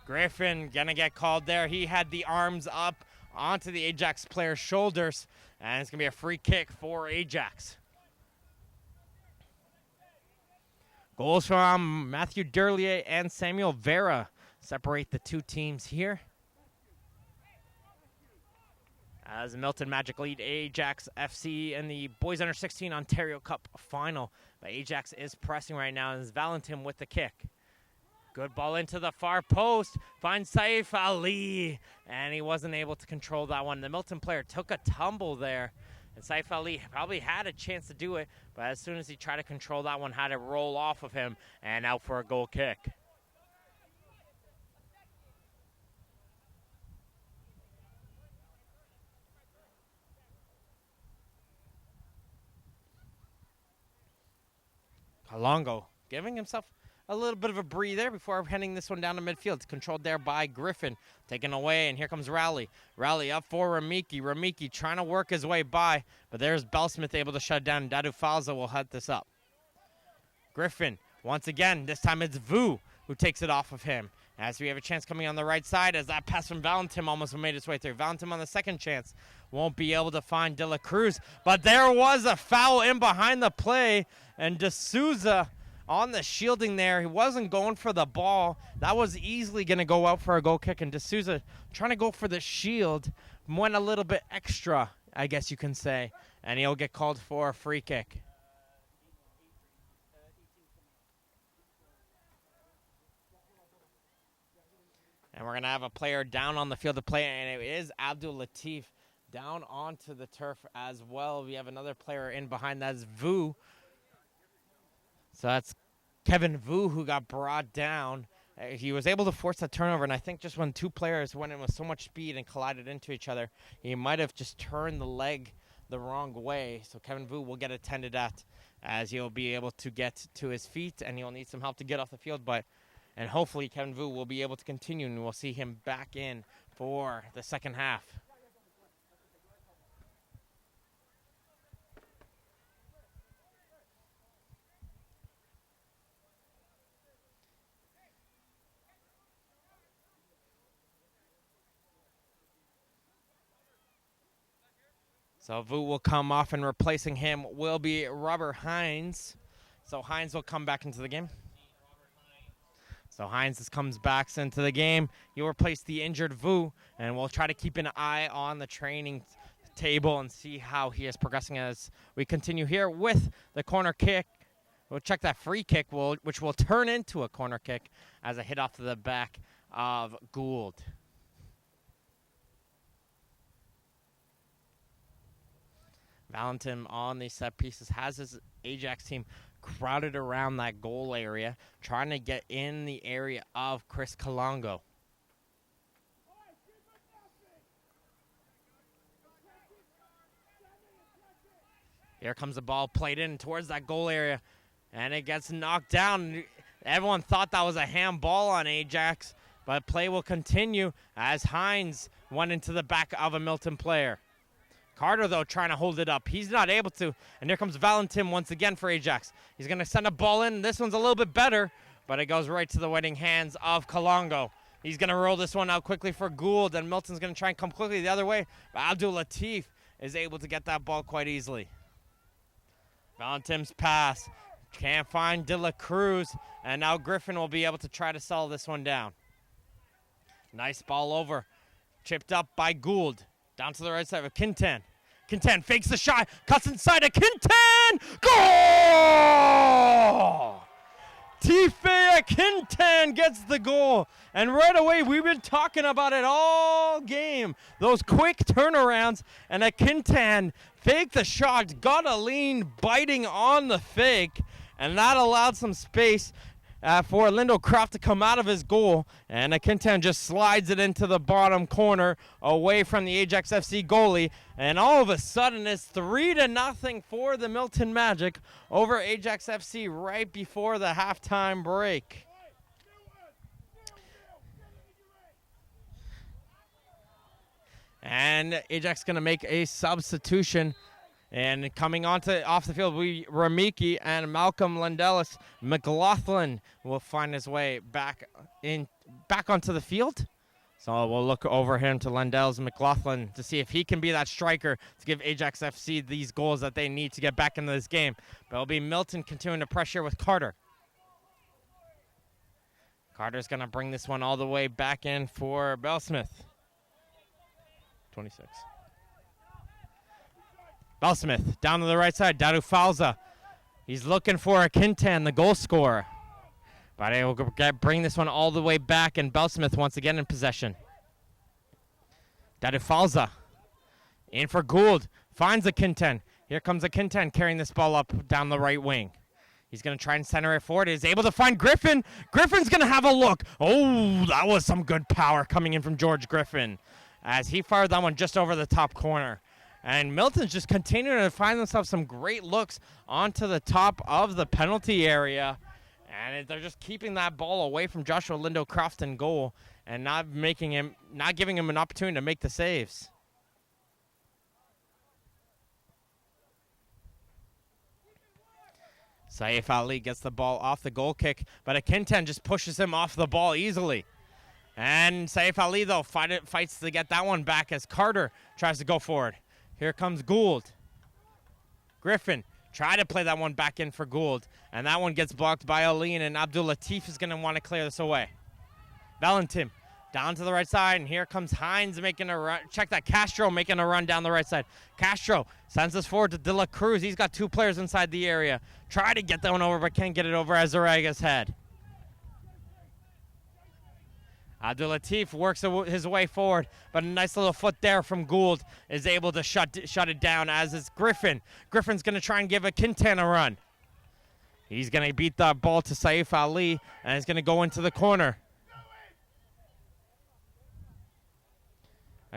Griffin going to get called there. He had the arms up onto the Ajax player's shoulders. And it's going to be a free kick for Ajax. Goals from Matthew Durlier and Samuel Vera separate the two teams here. As the Milton Magic lead Ajax FC in the Boys Under 16 Ontario Cup final. But Ajax is pressing right now, and it's Valentin with the kick. Good ball into the far post. Finds Saif Ali, and he wasn't able to control that one. The Milton player took a tumble there, and Saif Ali probably had a chance to do it, but as soon as he tried to control that one, had it roll off of him and out for a goal kick. Kalongo giving himself a little bit of a breather before heading this one down to midfield. It's controlled there by Griffin. Taken away, and here comes Rowley. Rowley up for Ramiki. Ramiki trying to work his way by, but there's Bellsmith able to shut down. Dadu Falza will head this up. Griffin, once again, this time it's Vu who takes it off of him. As we have a chance coming on the right side, as that pass from Valentin almost made its way through. Valentin on the second chance won't be able to find De La Cruz, but there was a foul in behind the play, and D'Souza on the shielding there. He wasn't going for the ball. That was easily going to go out for a goal kick, and D'Souza trying to go for the shield went a little bit extra, I guess you can say, and he'll get called for a free kick. And we're going to have a player down on the field of play, and it is Abdul Latif down onto the turf as well. We have another player in behind, that's Vu. So that's Kevin Vu who got brought down. He was able to force that turnover, and I think just when two players went in with so much speed and collided into each other, he might have just turned the leg the wrong way. So Kevin Vu will get attended at, as he'll be able to get to his feet, and he'll need some help to get off the field. And hopefully Kevin Vu will be able to continue, and we'll see him back in for the second half. So Vu will come off, and replacing him will be Robert Hines. So Hines will come back into the game. So Hines comes back into the game. He'll replace the injured Vu, and we'll try to keep an eye on the training table and see how he is progressing as we continue here with the corner kick. We'll check that free kick, which will turn into a corner kick as a hit off to the back of Gould. Valentin on these set pieces has his Ajax team crowded around that goal area, trying to get in the area of Chris Kalongo. Here comes the ball played in towards that goal area, and it gets knocked down. Everyone thought that was a handball on Ajax, but play will continue as Hines went into the back of a Milton player. Carter, though, trying to hold it up. He's not able to, and here comes Valentin once again for Ajax. He's going to send a ball in. This one's a little bit better, but it goes right to the waiting hands of Kalongo. He's going to roll this one out quickly for Gould, and Milton's going to try and come quickly the other way, but Abdul Latif is able to get that ball quite easily. Valentin's pass. Can't find De La Cruz, and now Griffin will be able to try to settle this one down. Nice ball over. Chipped up by Gould. Down to the right side of Quintan. Quintan fakes the shot, cuts inside of Quintan! Goal! Tifea Quintan gets the goal. And right away, we've been talking about it all game. Those quick turnarounds, and a Quintan faked the shot, got a lean, biting on the fake, and that allowed some space for Lindo Croft to come out of his goal, and Quintan just slides it into the bottom corner away from the Ajax FC goalie, and all of a sudden it's 3-0 for the Milton Magic over Ajax FC right before the halftime break. And Ajax going to make a substitution. And coming off the field, Ramiki and Malcolm Landelis. McLaughlin will find his way back onto the field. So we'll look over him to Landelis and McLaughlin to see if he can be that striker to give Ajax FC these goals that they need to get back into this game. But it'll be Milton continuing to pressure with Carter. Carter's going to bring this one all the way back in for Bellsmith. 26. Bellsmith down to the right side. Dadu Falza. He's looking for a Quintan, the goal scorer. But he will bring this one all the way back, and Bellsmith once again in possession. Dadu Falza in for Gould. Finds a Quintan. Here comes a Quintan carrying this ball up down the right wing. He's going to try and center it forward. He's able to find Griffin. Griffin's going to have a look. Oh, that was some good power coming in from George Griffin as he fired that one just over the top corner. And Milton's just continuing to find themselves some great looks onto the top of the penalty area. And they're just keeping that ball away from Joshua Lindo Croft in goal and not giving him an opportunity to make the saves. Saif Ali gets the ball off the goal kick, but Quintan just pushes him off the ball easily. And Saif Ali, though, fights to get that one back as Carter tries to go forward. Here comes Gould. Griffin try to play that one back in for Gould, and that one gets blocked by Aline, and Abdul Latif is going to want to clear this away. Valentin down to the right side, and here comes Hines making a run. Check that, Castro making a run down the right side. Castro sends this forward to De La Cruz. He's got two players inside the area. Try to get that one over, but can't get it over as Zaraga's head. Abdul Latif works his way forward, but a nice little foot there from Gould is able to shut it down, as is Griffin. Griffin's going to try and give a Quintan a run. He's going to beat the ball to Saif Ali, and he's going to go into the corner.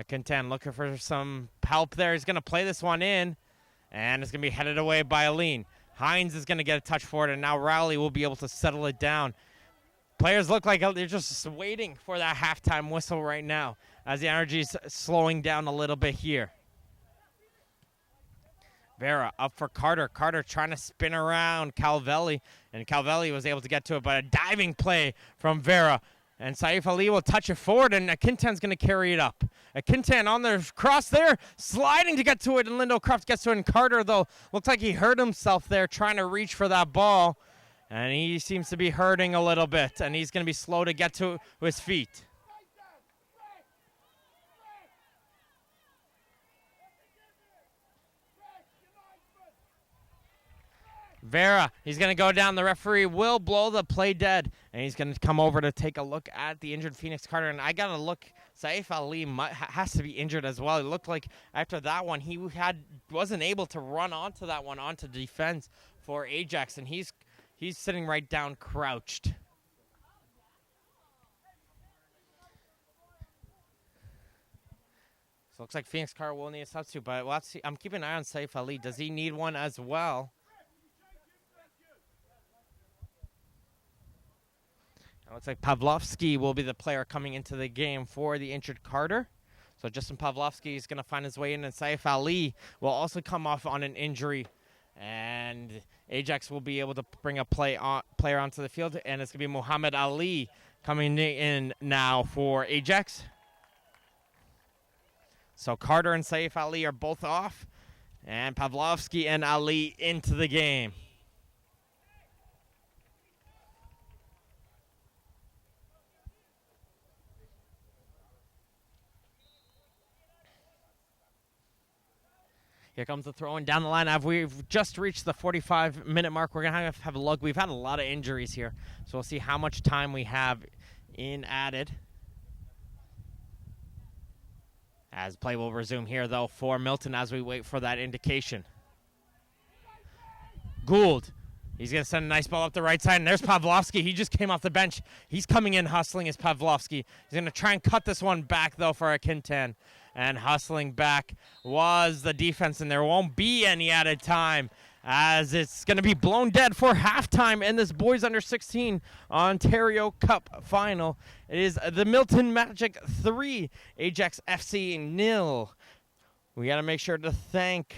Quintan looking for some help there. He's going to play this one in, and it's going to be headed away by Aline. Hines is going to get a touch for it, and now Rowley will be able to settle it down. Players look like they're just waiting for that halftime whistle right now as the energy is slowing down a little bit here. Vera up for Carter. Carter trying to spin around Calvelli, and Calvelli was able to get to it, but a diving play from Vera. And Saif Ali will touch it forward, and Quintan's going to carry it up. Quintan on the cross there, sliding to get to it, and Lindo Croft gets to it. And Carter, though, looks like he hurt himself there trying to reach for that ball. And he seems to be hurting a little bit, and he's going to be slow to get to his feet. Vera, he's going to go down. The referee will blow the play dead, and he's going to come over to take a look at the injured Phoenix Carter. And I got to look, Saif Ali has to be injured as well. It looked like after that one, he wasn't able to run onto that one, onto defense for Ajax, and he's sitting right down, crouched. So it looks like Phoenix Car will need a substitute, but let's see. I'm keeping an eye on Saif Ali. Does he need one as well? It looks like Pavlovsky will be the player coming into the game for the injured Carter. So Justin Pavlovsky is going to find his way in, and Saif Ali will also come off on an injury. And Ajax will be able to bring a player onto the field, and it's going to be Muhammad Ali coming in now for Ajax. So Carter and Saif Ali are both off, and Pavlovsky and Ali into the game. Here comes the throw-in down the line. We've just reached the 45-minute mark. We're going to have a look. We've had a lot of injuries here, so we'll see how much time we have in added. As play will resume here, though, for Milton as we wait for that indication. Gould. He's going to send a nice ball up the right side, and there's Pavlovsky. He just came off the bench. He's coming in hustling as Pavlovsky. He's going to try and cut this one back, though, for a Quintan. And hustling back was the defense, and there won't be any added time as it's going to be blown dead for halftime in this boys under 16 Ontario Cup final. It is the Milton Magic 3, Ajax FC 0. We got to make sure to thank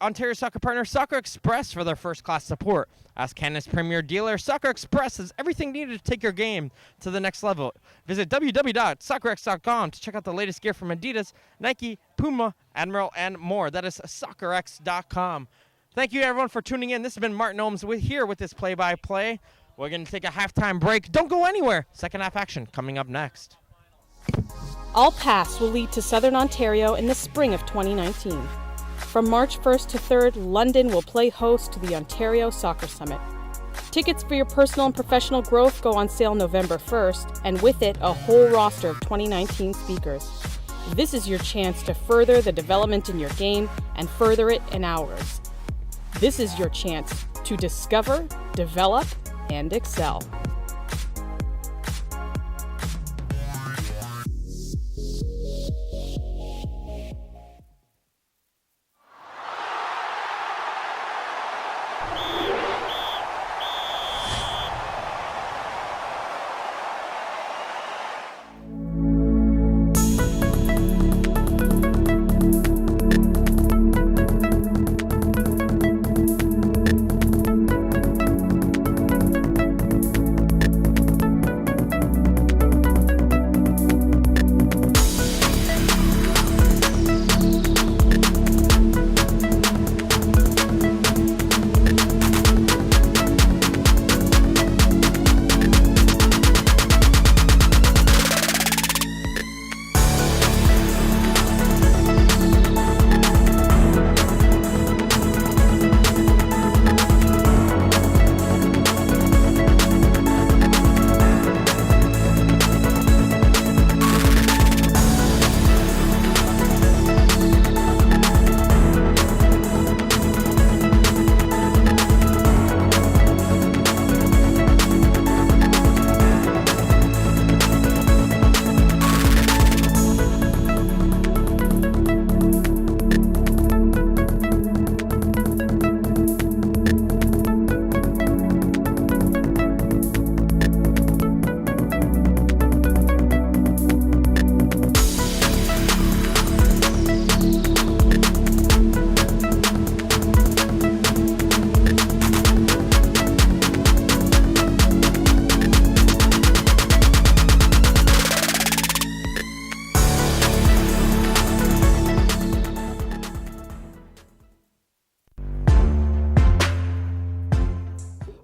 Ontario Soccer partner Soccer Express for their first-class support. As Canada's premier dealer, Soccer Express has everything needed to take your game to the next level. Visit www.soccerx.com to check out the latest gear from Adidas, Nike, Puma, Admiral, and more. That is soccerx.com. Thank you, everyone, for tuning in. This has been Martin Ohms here with this play-by-play. We're going to take a halftime break. Don't go anywhere. Second half action coming up next. All paths will lead to Southern Ontario in the spring of 2019. From March 1st to 3rd, London will play host to the Ontario Soccer Summit. Tickets for your personal and professional growth go on sale November 1st, and with it, a whole roster of 2019 speakers. This is your chance to further the development in your game and further it in ours. This is your chance to discover, develop, and excel.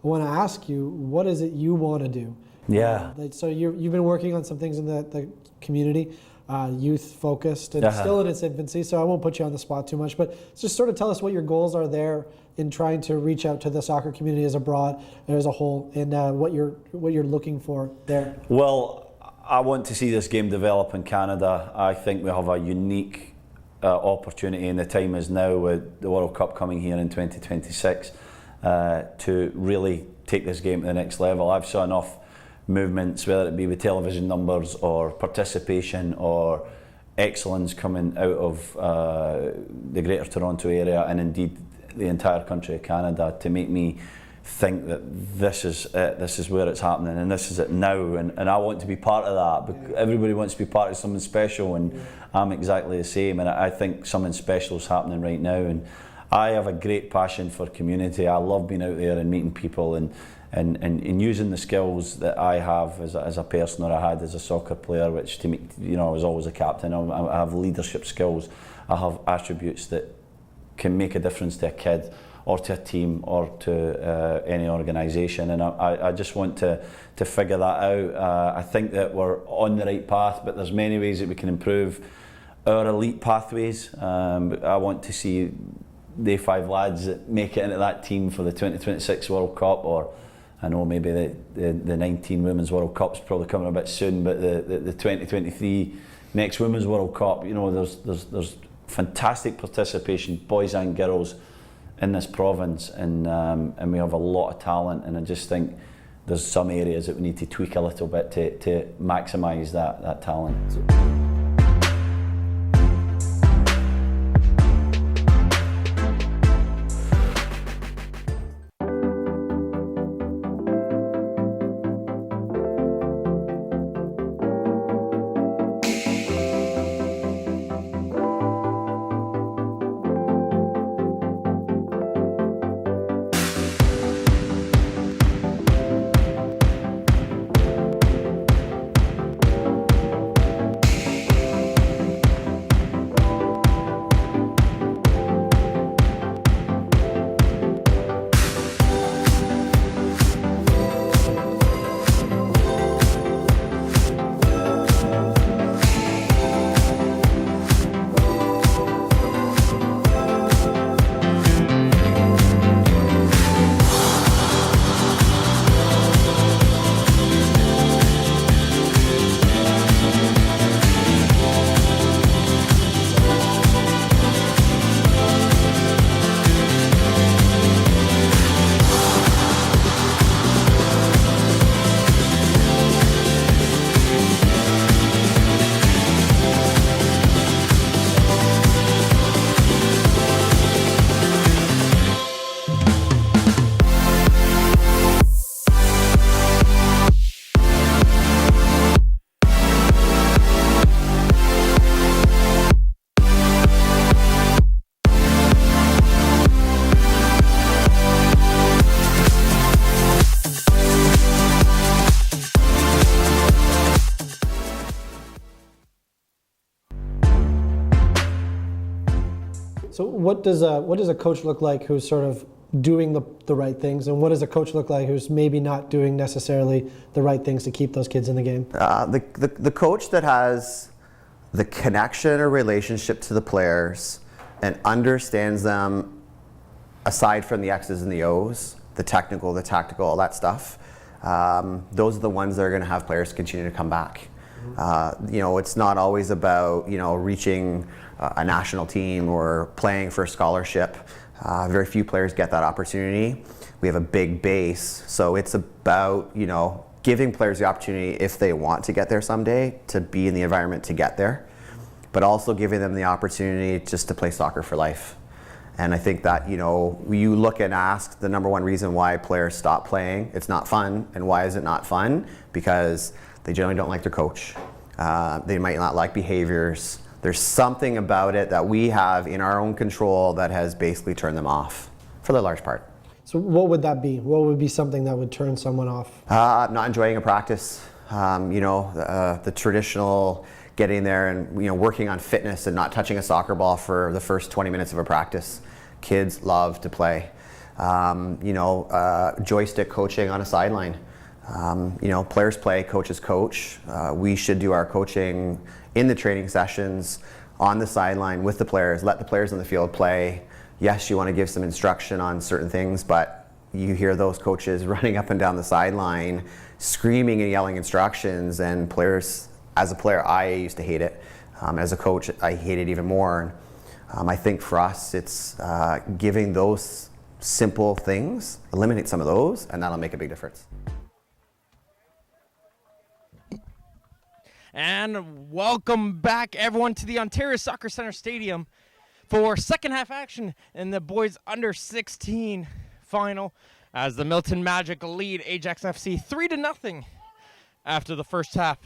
I want to ask you, what is it you want to do? Yeah. So you've been working on some things in the community, youth focused, and still in its infancy, so I won't put you on the spot too much, but just sort of tell us what your goals are there in trying to reach out to the soccer community as a whole, and what you're looking for there. Well, I want to see this game develop in Canada. I think we have a unique opportunity, and the time is now with the World Cup coming here in 2026 to really take this game to the next level. I've saw enough movements, whether it be with television numbers or participation or excellence coming out of the Greater Toronto area and indeed the entire country of Canada to make me think that this is where it's happening and this is it now, and I want to be part of that. Everybody wants to be part of something special, and I'm exactly the same, and I think something special is happening right now, and I have a great passion for community. I love being out there and meeting people and using the skills that I have as a person, or I had as a soccer player, which to me, I was always a captain. I have leadership skills. I have attributes that can make a difference to a kid or to a team or to any organisation, and I just want to figure that out. I think that we're on the right path, but there's many ways that we can improve our elite pathways. I want to see the 5 lads that make it into that team for the 2026 World Cup, or I know maybe the 19 Women's World Cup's probably coming a bit soon, but the 2023 next Women's World Cup, there's fantastic participation, boys and girls, in this province, and we have a lot of talent, and I just think there's some areas that we need to tweak a little bit to maximise that talent. So what does a coach look like who's sort of doing the right things, and what does a coach look like who's maybe not doing necessarily the right things to keep those kids in the game? The coach that has the connection or relationship to the players and understands them aside from the X's and the O's, the technical, the tactical, all that stuff, those are the ones that are going to have players continue to come back. It's not always about, reaching a national team or playing for a scholarship. Very few players get that opportunity. We have a big base, so it's about, giving players the opportunity, if they want to get there someday, to be in the environment to get there, but also giving them the opportunity just to play soccer for life. And I think that, you look and ask the number one reason why players stop playing, it's not fun. And why is it not fun? Because they generally don't like their coach. They might not like behaviors. There's something about it that we have in our own control that has basically turned them off, for the large part. So what would that be? What would be something that would turn someone off? Not enjoying a practice. The traditional getting there and working on fitness and not touching a soccer ball for the first 20 minutes of a practice. Kids love to play. Joystick coaching on a sideline. Players play, coaches coach. We should do our coaching in the training sessions, on the sideline with the players, let the players on the field play. Yes, you want to give some instruction on certain things, but you hear those coaches running up and down the sideline, screaming and yelling instructions, and players, as a player, I used to hate it. As a coach, I hate it even more. I think for us, it's giving those simple things, eliminate some of those, and that'll make a big difference. And welcome back, everyone, to the Ontario Soccer Centre Stadium for second half action in the boys under 16 final as the Milton Magic lead Ajax FC 3-0 after the first half.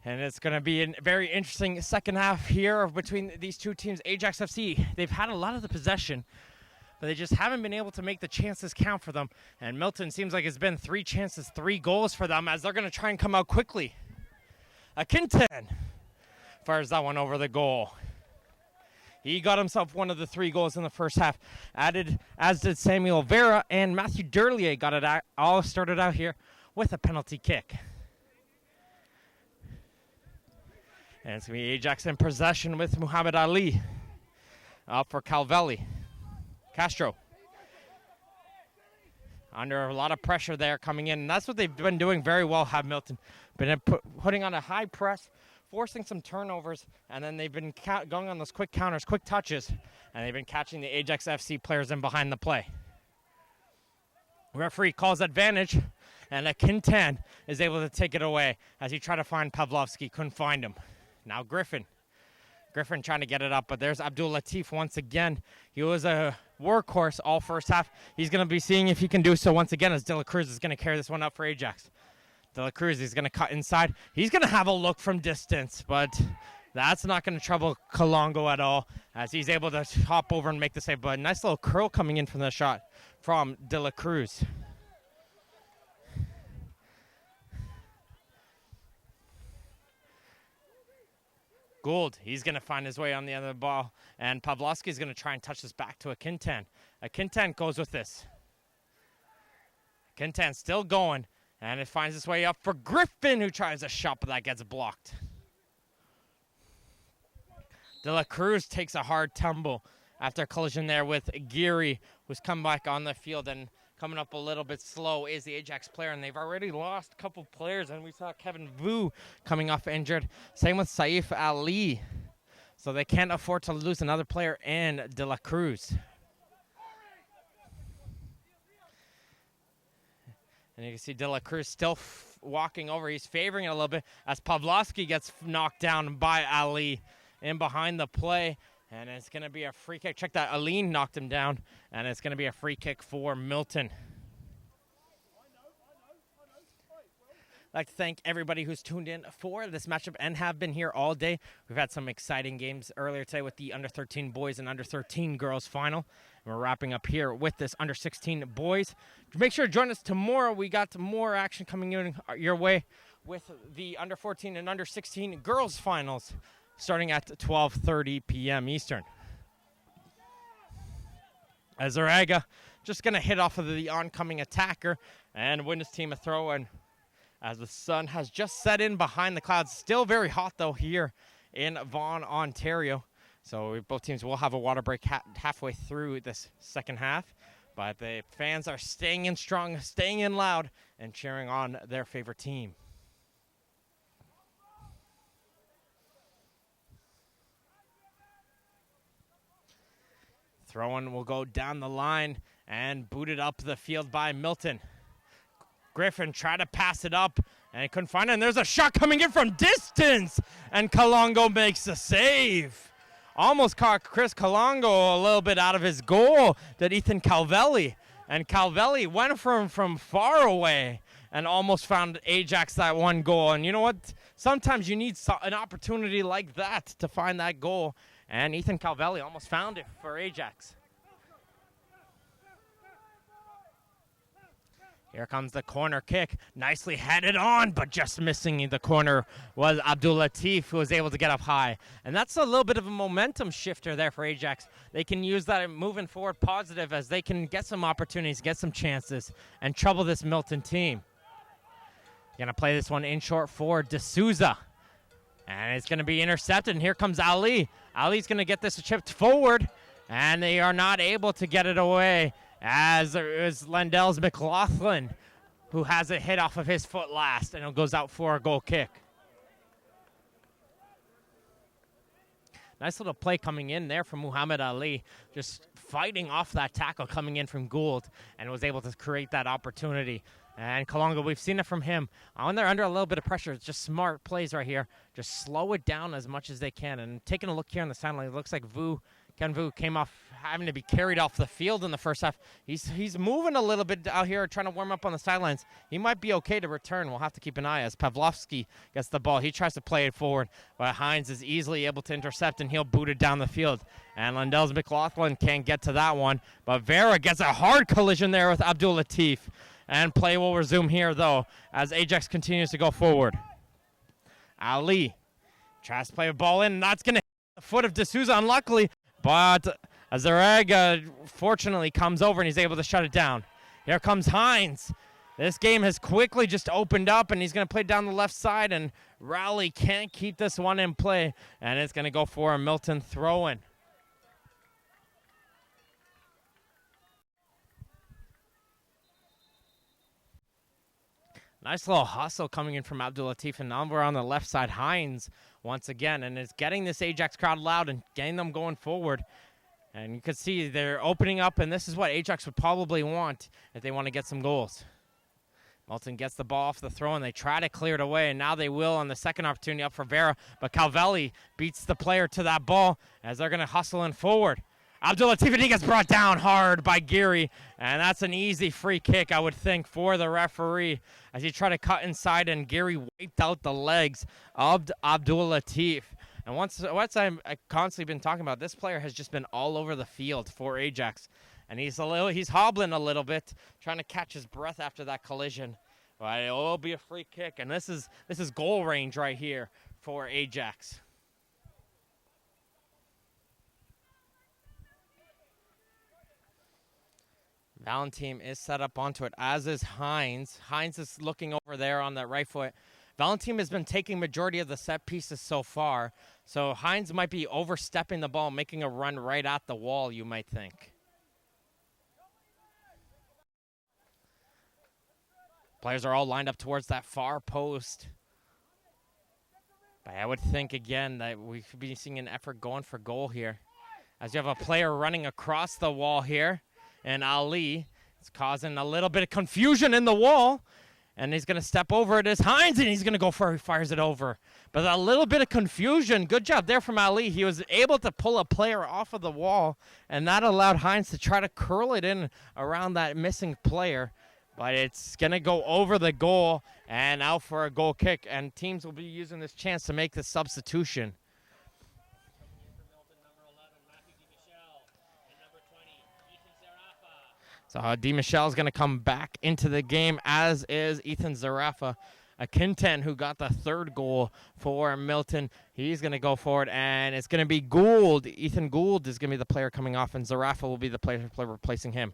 And it's going to be a very interesting second half here between these two teams. Ajax FC, they've had a lot of the possession, but they just haven't been able to make the chances count for them. And Milton seems like it's been 3 chances, 3 goals for them as they're going to try and come out quickly. Akintan fires that one over the goal. He got himself one of the 3 goals in the first half, added as did Samuel Vera, and Matthew Durlier got it all started out here with a penalty kick. And it's going to be Ajax in possession with Muhammad Ali up for Castro. Under a lot of pressure there coming in. And that's what they've been doing very well, have Milton. Been putting on a high press, forcing some turnovers, and then they've been going on those quick counters, quick touches, and they've been catching the Ajax FC players in behind the play. Referee calls advantage, and Akintan is able to take it away as he tried to find Pavlovsky, couldn't find him. Now Griffin trying to get it up, but there's Abdul Latif once again. He was a workhorse all first half. He's going to be seeing if he can do so once again as De La Cruz is going to carry this one up for Ajax. De La Cruz is going to cut inside. He's going to have a look from distance, but that's not going to trouble Kalongo at all as he's able to hop over and make the save. But a nice little curl coming in from the shot from De La Cruz. Gould, he's going to find his way on the other ball, and Pavlovsky is going to try and touch this back to Akintan. Akintan goes with this. Akintan still going, and it finds its way up for Griffin, who tries a shot, but that gets blocked. De La Cruz takes a hard tumble after a collision there with Geary, who's come back on the field, and coming up a little bit slow is the Ajax player, and they've already lost a couple players, and we saw Kevin Vu coming off injured. Same with Saif Ali. So they can't afford to lose another player in De La Cruz. And you can see De La Cruz still walking over. He's favoring it a little bit as Pavlovsky gets knocked down by Ali in behind the play. And it's going to be a free kick. Check that. Aline knocked him down. And it's going to be a free kick for Milton. I'd like to thank everybody who's tuned in for this matchup and have been here all day. We've had some exciting games earlier today with the under-13 boys and under-13 girls final. And we're wrapping up here with this under-16 boys. Make sure to join us tomorrow. We got more action coming in your way with the under-14 and under-16 girls finals, starting at 12:30 p.m. Eastern. Azaraga just going to hit off of the oncoming attacker and win his team a throw. And as the sun has just set in behind the clouds, still very hot though here in Vaughan, Ontario. So both teams will have a water break halfway through this second half. But the fans are staying in strong, staying in loud, and cheering on their favorite team. Throw-in will go down the line and booted up the field by Milton. Griffin tried to pass it up and he couldn't find it. And there's a shot coming in from distance. And Kalongo makes the save. Almost caught Chris Kalongo a little bit out of his goal, that Ethan Calvelli. And Calvelli went from far away and almost found Ajax that one goal. And you know what? Sometimes you need an opportunity like that to find that goal. And Ethan Calvelli almost found it for Ajax. Here comes the corner kick. Nicely headed on, but just missing the corner was Abdul Latif, who was able to get up high. And that's a little bit of a momentum shifter there for Ajax. They can use that moving forward positive as they can get some opportunities, get some chances, and trouble this Milton team. Going to play this one in short for D'Souza. And it's going to be intercepted, and here comes Ali. Ali's going to get this chipped forward, and they are not able to get it away, as there is Lendell's McLaughlin, who has a hit off of his foot last, and it goes out for a goal kick. Nice little play coming in there from Muhammad Ali, just fighting off that tackle coming in from Gould, and was able to create that opportunity And Kalongo, we've seen it from him. When they're under a little bit of pressure, it's just smart plays right here. Just slow it down as much as they can. And taking a look here on the sideline, it looks like Ken Vu came off having to be carried off the field in the first half. He's moving a little bit out here, trying to warm up on the sidelines. He might be okay to return. We'll have to keep an eye as Pavlovsky gets the ball. He tries to play it forward, but Hines is easily able to intercept, and he'll boot it down the field. And Lindell's McLaughlin can't get to that one, but Vera gets a hard collision there with Abdul Latif. And play will resume here, though, as Ajax continues to go forward. Ali tries to play a ball in, and that's going to hit the foot of D'Souza, unluckily. But Azarega fortunately comes over, and he's able to shut it down. Here comes Hines. This game has quickly just opened up, and he's going to play down the left side, and Rowley can't keep this one in play, and it's going to go for a Milton throw-in. Nice little hustle coming in from Abdul Latif, and now we're on the left side. Hines once again, and is getting this Ajax crowd loud and getting them going forward. And you can see they're opening up, and this is what Ajax would probably want if they want to get some goals. Milton gets the ball off the throw, and they try to clear it away, and now they will on the second opportunity up for Vera. But Calvelli beats the player to that ball as they're going to hustle in forward. Abdul Latif, and he gets brought down hard by Geary, and that's an easy free kick, I would think, for the referee as he tried to cut inside, and Geary wiped out the legs of Abdul Latif. And once I've constantly been talking about, this player has just been all over the field for Ajax, and he's hobbling a little bit, trying to catch his breath after that collision. But it will be a free kick, and this is goal range right here for Ajax. Valentin is set up onto it, as is Hines. Hines is looking over there on that right foot. Valentin has been taking majority of the set pieces so far, so Hines might be overstepping the ball, making a run right at the wall, you might think. Players are all lined up towards that far post. But I would think, again, that we could be seeing an effort going for goal here, as you have a player running across the wall here. And Ali is causing a little bit of confusion in the wall. And he's going to step over it as Hines, and he's going to go for it. He fires it over. But a little bit of confusion. Good job there from Ali. He was able to pull a player off of the wall, and that allowed Hines to try to curl it in around that missing player. But it's going to go over the goal and out for a goal kick. And teams will be using this chance to make the substitution. So Di Michel is going to come back into the game, as is Ethan Zarafa. Akinten, who got the third goal for Milton, he's going to go forward, and it's going to be Gould. Ethan Gould is going to be the player coming off, and Zarafa will be the player replacing him.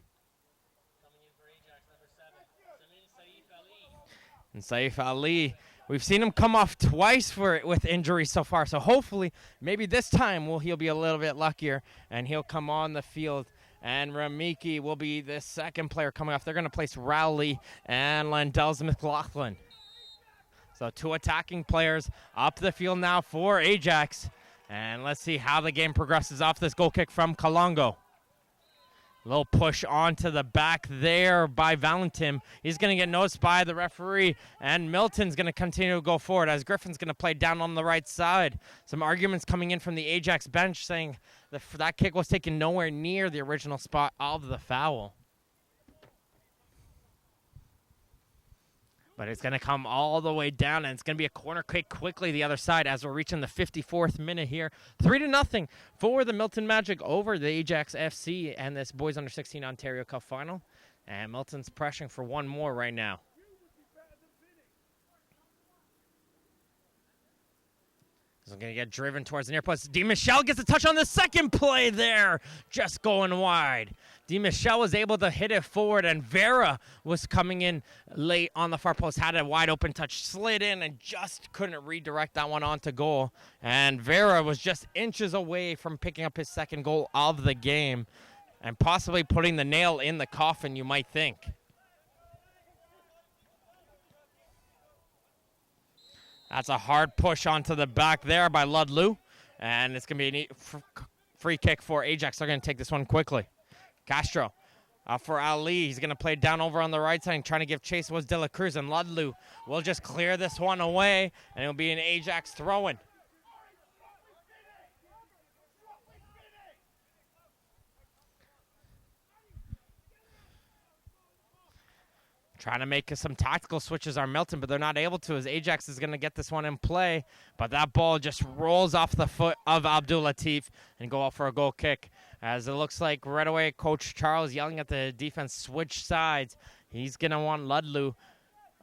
And Saif Ali, we've seen him come off twice with injuries so far, so hopefully maybe this time he'll be a little bit luckier, and he'll come on the field. And Ramiki will be the second player coming off. They're going to place Rowley and Lindell's McLaughlin. So two attacking players up the field now for Ajax. And let's see how the game progresses off this goal kick from Kalongo. A little push onto the back there by Valentin. He's going to get noticed by the referee, and Milton's going to continue to go forward as Griffin's going to play down on the right side. Some arguments coming in from the Ajax bench saying that kick was taken nowhere near the original spot of the foul. But it's going to come all the way down, and it's going to be a corner kick quickly the other side as we're reaching the 54th minute here. 3-0 for the Milton Magic over the Ajax FC and this Boys Under 16 Ontario Cup final. And Milton's pressuring for one more right now. He's going to get driven towards the near post. Di Michel gets a touch on the second play there, just going wide. Di Michel was able to hit it forward, and Vera was coming in late on the far post, had a wide open touch, slid in, and just couldn't redirect that one onto goal. And Vera was just inches away from picking up his second goal of the game and possibly putting the nail in the coffin, you might think. That's a hard push onto the back there by Ludlow. And it's going to be a free kick for Ajax. They're going to take this one quickly. Castro For Ali. He's going to play down over on the right side and trying to give chase was De La Cruz, and Ludlu will just clear this one away, and it'll be an Ajax throw-in. Trying to make some tactical switches are Milton, but they're not able to, as Ajax is going to get this one in play. But that ball just rolls off the foot of Abdul Latif and go out for a goal kick. As it looks like right away, Coach Charles yelling at the defense, switch sides. He's going to want Ludlu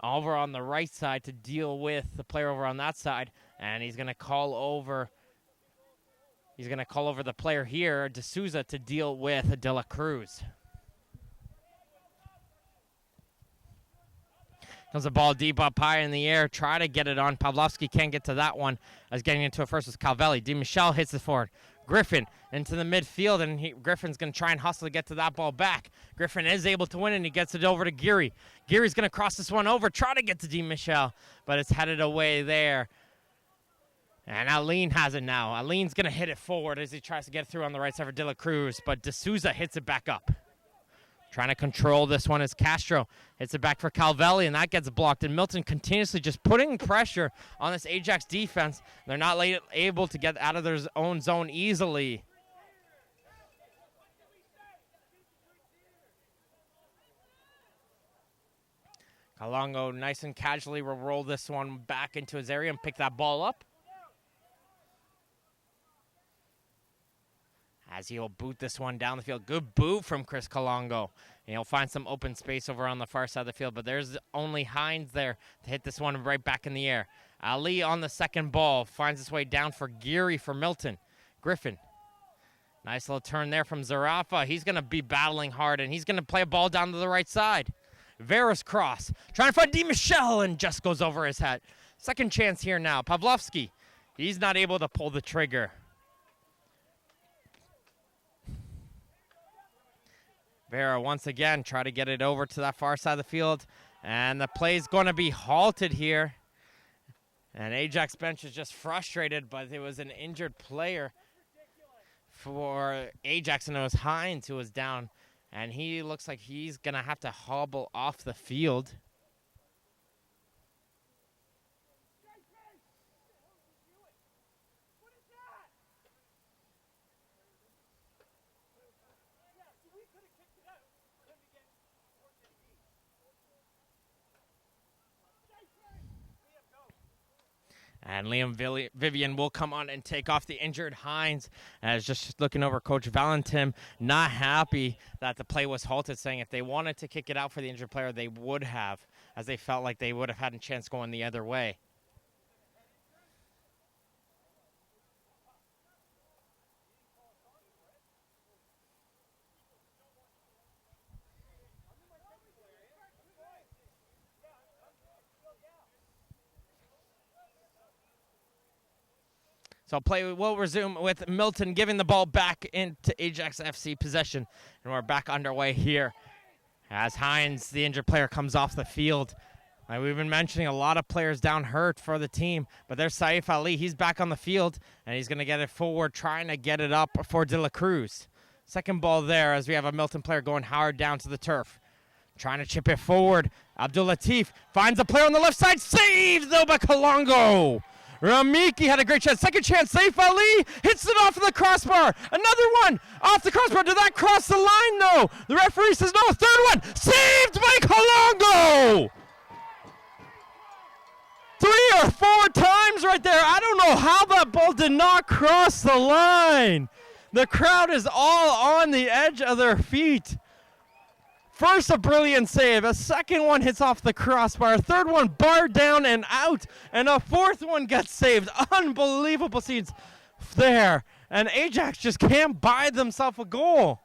over on the right side to deal with the player over on that side. And he's going to call over the player here, D'Souza, to deal with De La Cruz. Comes the ball deep up high in the air. Try to get it on. Pavlovsky can't get to that one. As getting into it first was Calvelli. Di Michel hits it forward. Griffin into the midfield, and Griffin's going to try and hustle to get to that ball back. Griffin is able to win, and he gets it over to Geary. Geary's going to cross this one over, try to get to Di Michel, but it's headed away there. And Aline has it now. Aline's going to hit it forward as he tries to get through on the right side for De La Cruz, but D'Souza hits it back up. Trying to control this one is Castro. Hits it back for Calvelli, and that gets blocked. And Milton continuously just putting pressure on this Ajax defense. They're not able to get out of their own zone easily. Kalongo nice and casually will roll this one back into his area and pick that ball up. As he'll boot this one down the field. Good boot from Chris Kalongo. And he'll find some open space over on the far side of the field, but there's only Hines there to hit this one right back in the air. Ali on the second ball finds his way down for Geary for Milton. Griffin. Nice little turn there from Zarafa. He's going to be battling hard, and he's going to play a ball down to the right side. Vera's cross. Trying to find Di Michel, and just goes over his head. Second chance here now. Pavlovsky. He's not able to pull the trigger. Vera once again try to get it over to that far side of the field. And the play's going to be halted here. And Ajax bench is just frustrated, but it was an injured player for Ajax, and it was Hines who was down. And he looks like he's going to have to hobble off the field. And Liam Vivian will come on and take off the injured Hines. As just looking over Coach Valentin, not happy that the play was halted, saying if they wanted to kick it out for the injured player, they would have, as they felt like they would have had a chance going the other way. So play will resume with Milton giving the ball back into Ajax FC possession. And we're back underway here as Hines, the injured player, comes off the field. We've been mentioning a lot of players down hurt for the team, but there's Saif Ali. He's back on the field, and he's going to get it forward, trying to get it up for De La Cruz. Second ball there as we have a Milton player going hard down to the turf. Trying to chip it forward. Abdul Latif finds a player on the left side. Saved, though, by Kalongo. Ramiki had a great chance. Second chance. Saif Ali hits it off of the crossbar. Another one off the crossbar. Did that cross the line? No. The referee says no. Third one. Saved by Kalongo. 3 or 4 times right there. I don't know how that ball did not cross the line. The crowd is all on the edge of their feet. First, a brilliant save. A second one hits off the crossbar. A third one barred down and out. And a fourth one gets saved. Unbelievable scenes there. And Ajax just can't buy themselves a goal.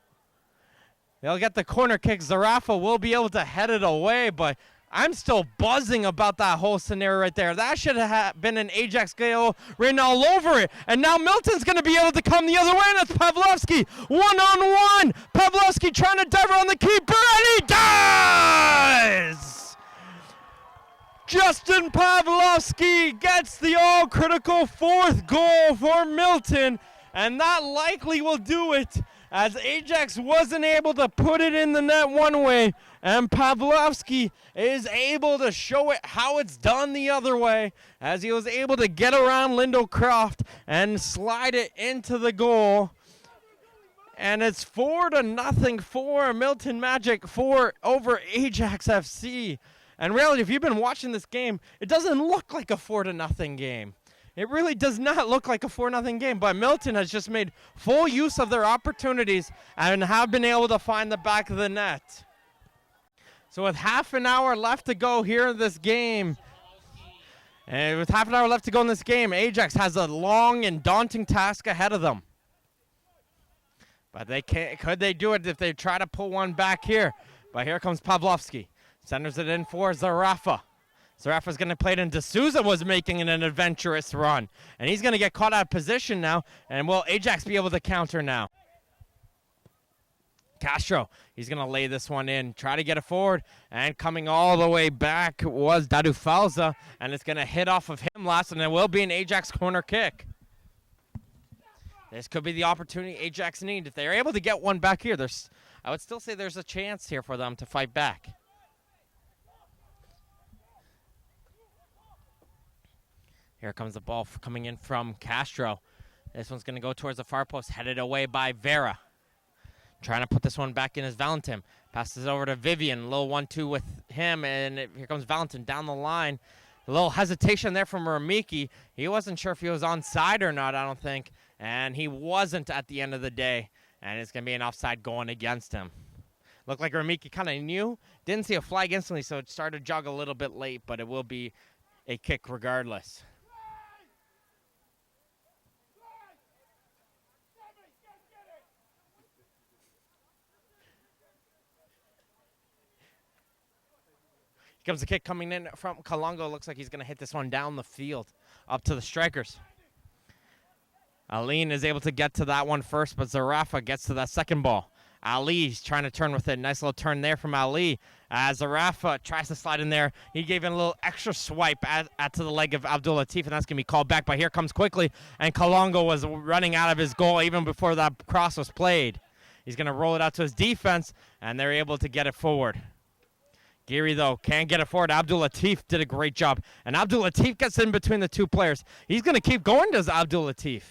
They'll get the corner kick. Zarafa will be able to head it away, but I'm still buzzing about that whole scenario right there. That should have been an Ajax goal written all over it. And now Milton's going to be able to come the other way, and it's Pavlovsky. One-on-one. Pavlovsky trying to dive around the keeper, and he does! Justin Pavlovsky gets the all-critical 4th goal for Milton. And that likely will do it, as Ajax wasn't able to put it in the net one way, and Pavlovsky is able to show it how it's done the other way, as he was able to get around Lindo Croft and slide it into the goal. And it's 4-0 for Milton Magic over Ajax FC. And really, if you've been watching this game, it doesn't look like a 4-0 game. It really does not look like a 4-0 game, but Milton has just made full use of their opportunities and have been able to find the back of the net. So with half an hour left to go here in this game, Ajax has a long and daunting task ahead of them. But could they do it if they try to pull one back here? But here comes Pavlovsky. Centers it in for Zarafa. Zarafa's going to play it in. D'Souza was making an adventurous run. And he's going to get caught out of position now. And will Ajax be able to counter now? Castro, he's going to lay this one in. Try to get it forward. And coming all the way back was Dadu Falza. And it's going to hit off of him last. And it will be an Ajax corner kick. This could be the opportunity Ajax need. If they're able to get one back here, I would still say there's a chance here for them to fight back. Here comes the ball coming in from Castro. This one's going to go towards the far post, headed away by Vera. Trying to put this one back in as Valentin. Passes over to Vivian. A little 1-2 with him, and here comes Valentin down the line. A little hesitation there from Ramiki. He wasn't sure if he was onside or not, I don't think. And he wasn't at the end of the day. And it's going to be an offside going against him. Looked like Ramiki kind of knew. Didn't see a flag instantly, so it started to jog a little bit late, but it will be a kick regardless. Here comes the kick coming in from Kalongo. Looks like he's going to hit this one down the field up to the strikers. Aline is able to get to that one first, but Zarafa gets to that second ball. Ali's trying to turn with it. Nice little turn there from Ali. As Zarafa tries to slide in there, he gave it a little extra swipe to the leg of Abdul Latif, and that's going to be called back. But here comes quickly, and Kalongo was running out of his goal even before that cross was played. He's going to roll it out to his defense, and they're able to get it forward. Geary, though, can't get it forward. Abdul Latif did a great job. And Abdul Latif gets in between the two players. He's going to keep going, does Abdul Latif.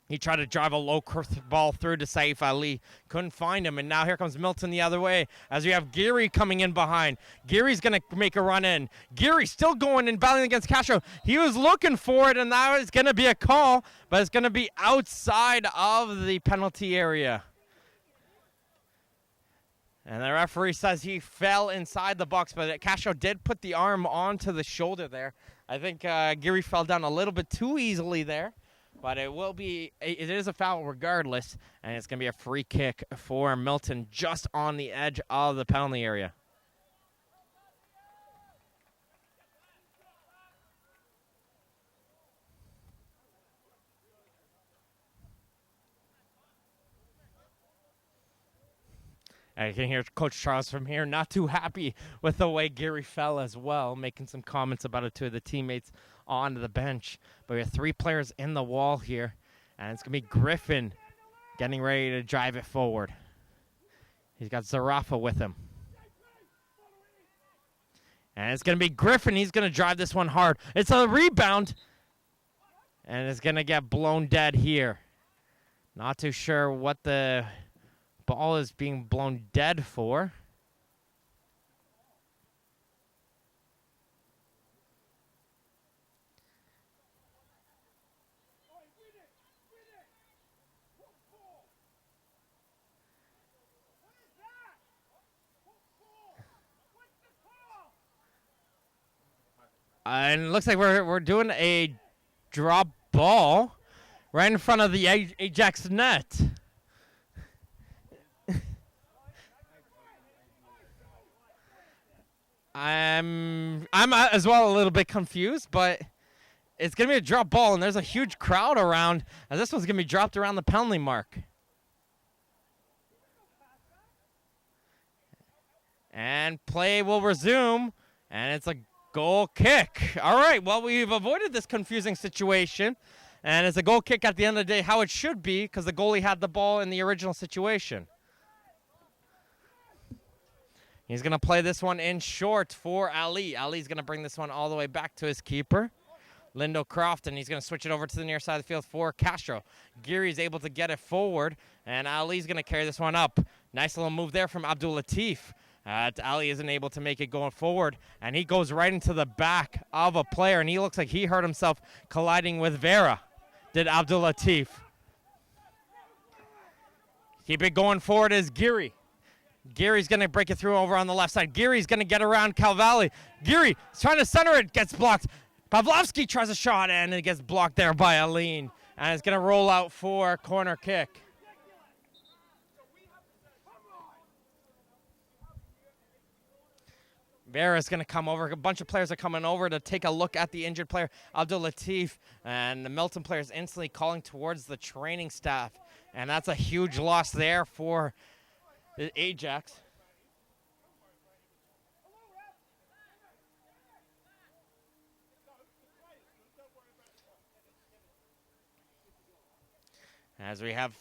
He tried to drive a low ball through to Saif Ali. Couldn't find him. And now here comes Milton the other way as we have Geary coming in behind. Geary's going to make a run in. Geary still going and battling against Castro. He was looking for it, and now it's going to be a call, but it's going to be outside of the penalty area. And the referee says he fell inside the box, but Castro did put the arm onto the shoulder there. I think Geary fell down a little bit too easily there, but it is a foul regardless, and it's going to be a free kick for Milton just on the edge of the penalty area. I can hear Coach Charles from here not too happy with the way Geary fell as well, making some comments about it to the teammates on the bench. But we have three players in the wall here, and it's going to be Griffin getting ready to drive it forward. He's got Zarafa with him. And it's going to be Griffin. He's going to drive this one hard. It's a rebound, and it's going to get blown dead here. Not too sure what the ball is being blown dead for. And it looks like we're doing a drop ball right in front of the Ajax net. I'm as well a little bit confused, but it's going to be a drop ball, and there's a huge crowd around, and this one's going to be dropped around the penalty mark. And play will resume, and it's a goal kick. All right, well, we've avoided this confusing situation, And it's a goal kick at the end of the day, how it should be, because the goalie had the ball in the original situation. He's going to play this one in short for Ali. Ali's going to bring this one all the way back to his keeper, Lindo Croft, and he's going to switch it over to the near side of the field for Castro. Geary's able to get it forward, and Ali's going to carry this one up. Nice little move there from Abdul Latif. Ali isn't able to make it going forward, and he goes right into the back of a player, and he looks like he hurt himself colliding with Vera, did Abdul Latif. Keep it going forward is Geary. Geary's going to break it through over on the left side. Geary's going to get around Calvalli. Geary is trying to center it, gets blocked. Pavlovsky tries a shot, and it gets blocked there by Aline. And it's going to roll out for corner kick. Vera's going to come over. A bunch of players are coming over to take a look at the injured player, Abdul Latif. And the Milton players instantly calling towards the training staff. And that's a huge loss there for the Ajax. As we have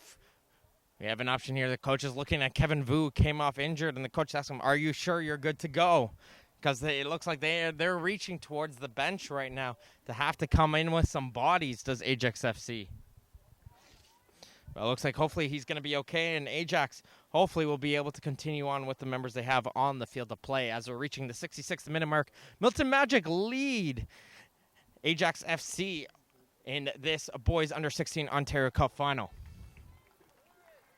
an option here. The coach is looking at Kevin Vu, came off injured, and the coach asks him, "Are you sure you're good to go?" Because it looks like they're reaching towards the bench right now to have to come in with some bodies. Does Ajax FC? Well, it looks like hopefully he's going to be okay, and Ajax hopefully will be able to continue on with the members they have on the field of play as we're reaching the 66th minute mark. Milton Magic lead Ajax FC in this boys under 16 Ontario Cup final.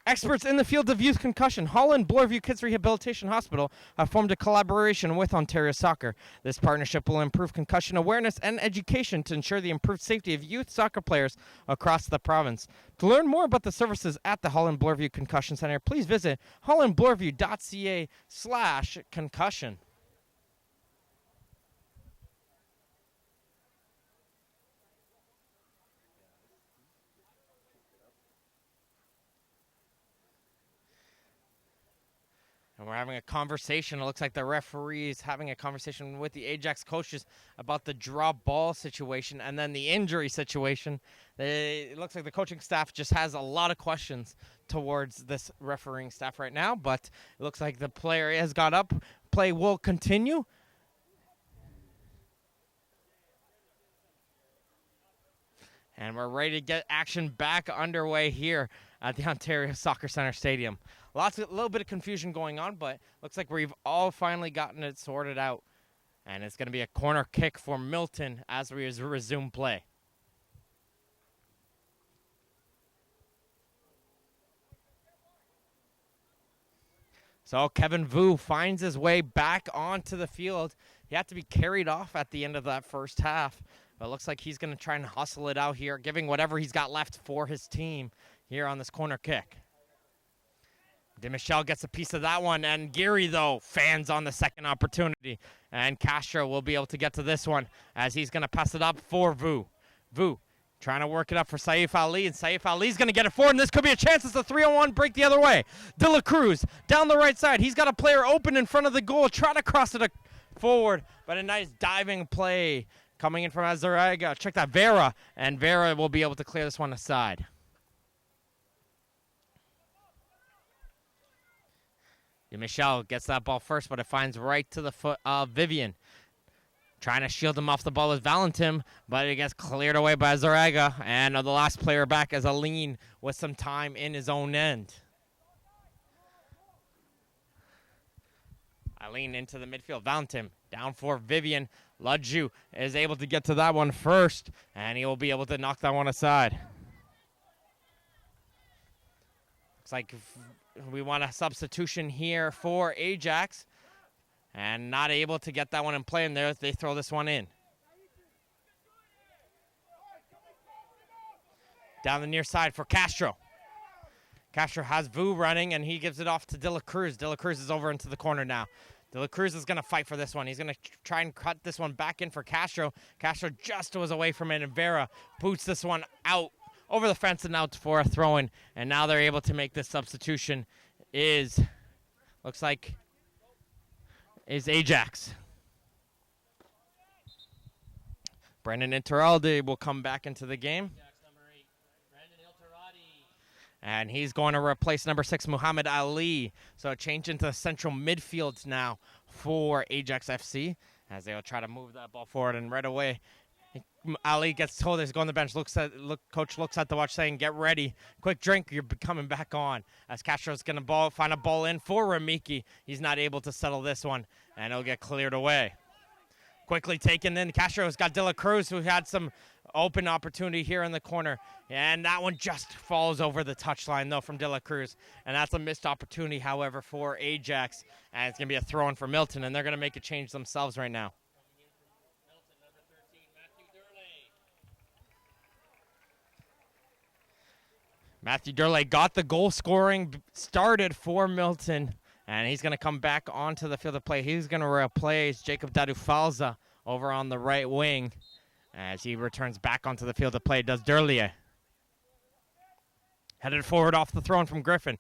Experts in the field of youth concussion, Holland Bloorview Kids Rehabilitation Hospital have formed a collaboration with Ontario Soccer. This partnership will improve concussion awareness and education to ensure the improved safety of youth soccer players across the province. To learn more about the services at the Holland Bloorview Concussion Center, please visit hollandbloorview.ca/concussion. And we're having a conversation. It looks like the referee is having a conversation with the Ajax coaches about the drop ball situation and then the injury situation. It looks like the coaching staff just has a lot of questions towards this refereeing staff right now, but it looks like the player has got up. Play will continue. And we're ready to get action back underway here at the Ontario Soccer Centre Stadium. A little bit of confusion going on, but looks like we've all finally gotten it sorted out. And it's going to be a corner kick for Milton as we resume play. So Kevin Vu finds his way back onto the field. He had to be carried off at the end of that first half. But it looks like he's going to try and hustle it out here, giving whatever he's got left for his team here on this corner kick. DeMichel gets a piece of that one, and Geary, though, fans on the second opportunity. And Castro will be able to get to this one as he's going to pass it up for Vu. Vu trying to work it up for Saif Ali, and Saif Ali's going to get it forward, and this could be a chance. It's a 3-on-1 break the other way. De La Cruz down the right side. He's got a player open in front of the goal, trying to cross it forward, but a nice diving play coming in from Azarega. Check that, Vera, and Vera will be able to clear this one aside. Michelle gets that ball first, but it finds right to the foot of Vivian. Trying to shield him off the ball is Valentin, but it gets cleared away by Zaraga. And the last player back is Aline with some time in his own end. Aline into the midfield. Valentin down for Vivian. Ludju is able to get to that one first, and he will be able to knock that one aside. Looks like we want a substitution here for Ajax, and not able to get that one in play, and there they throw this one in. Down the near side for Castro. Castro has Vu running, and he gives it off to De La Cruz. De La Cruz is over into the corner now. De La Cruz is going to fight for this one. He's going to try and cut this one back in for Castro. Castro just was away from it, and Vera boots this one out over the fence and out for a throw-in, and now they're able to make this substitution is Ajax. Brendan Interalde will come back into the game. Number And he's going to replace number 6, Muhammad Ali. So a change into central midfield now for Ajax FC as they'll try to move that ball forward. And right away, Ali gets told he's going to the bench. Coach looks at the watch saying, get ready. Quick drink, you're coming back on. As Castro's going to find a ball in for Ramiki. He's not able to settle this one, and it'll get cleared away. Quickly taken in. Castro's got De La Cruz, who had some open opportunity here in the corner. And that one just falls over the touchline, though, from De La Cruz. And that's a missed opportunity, however, for Ajax. And it's going to be a throw-in for Milton, and they're going to make a change themselves right now. Milton, number 13, Matthew Durley. Matthew Durley got the goal scoring started for Milton. And he's going to come back onto the field of play. He's going to replace Jacob Dadufalza over on the right wing as he returns back onto the field of play. Does Durlier. Headed forward off the throne from Griffin.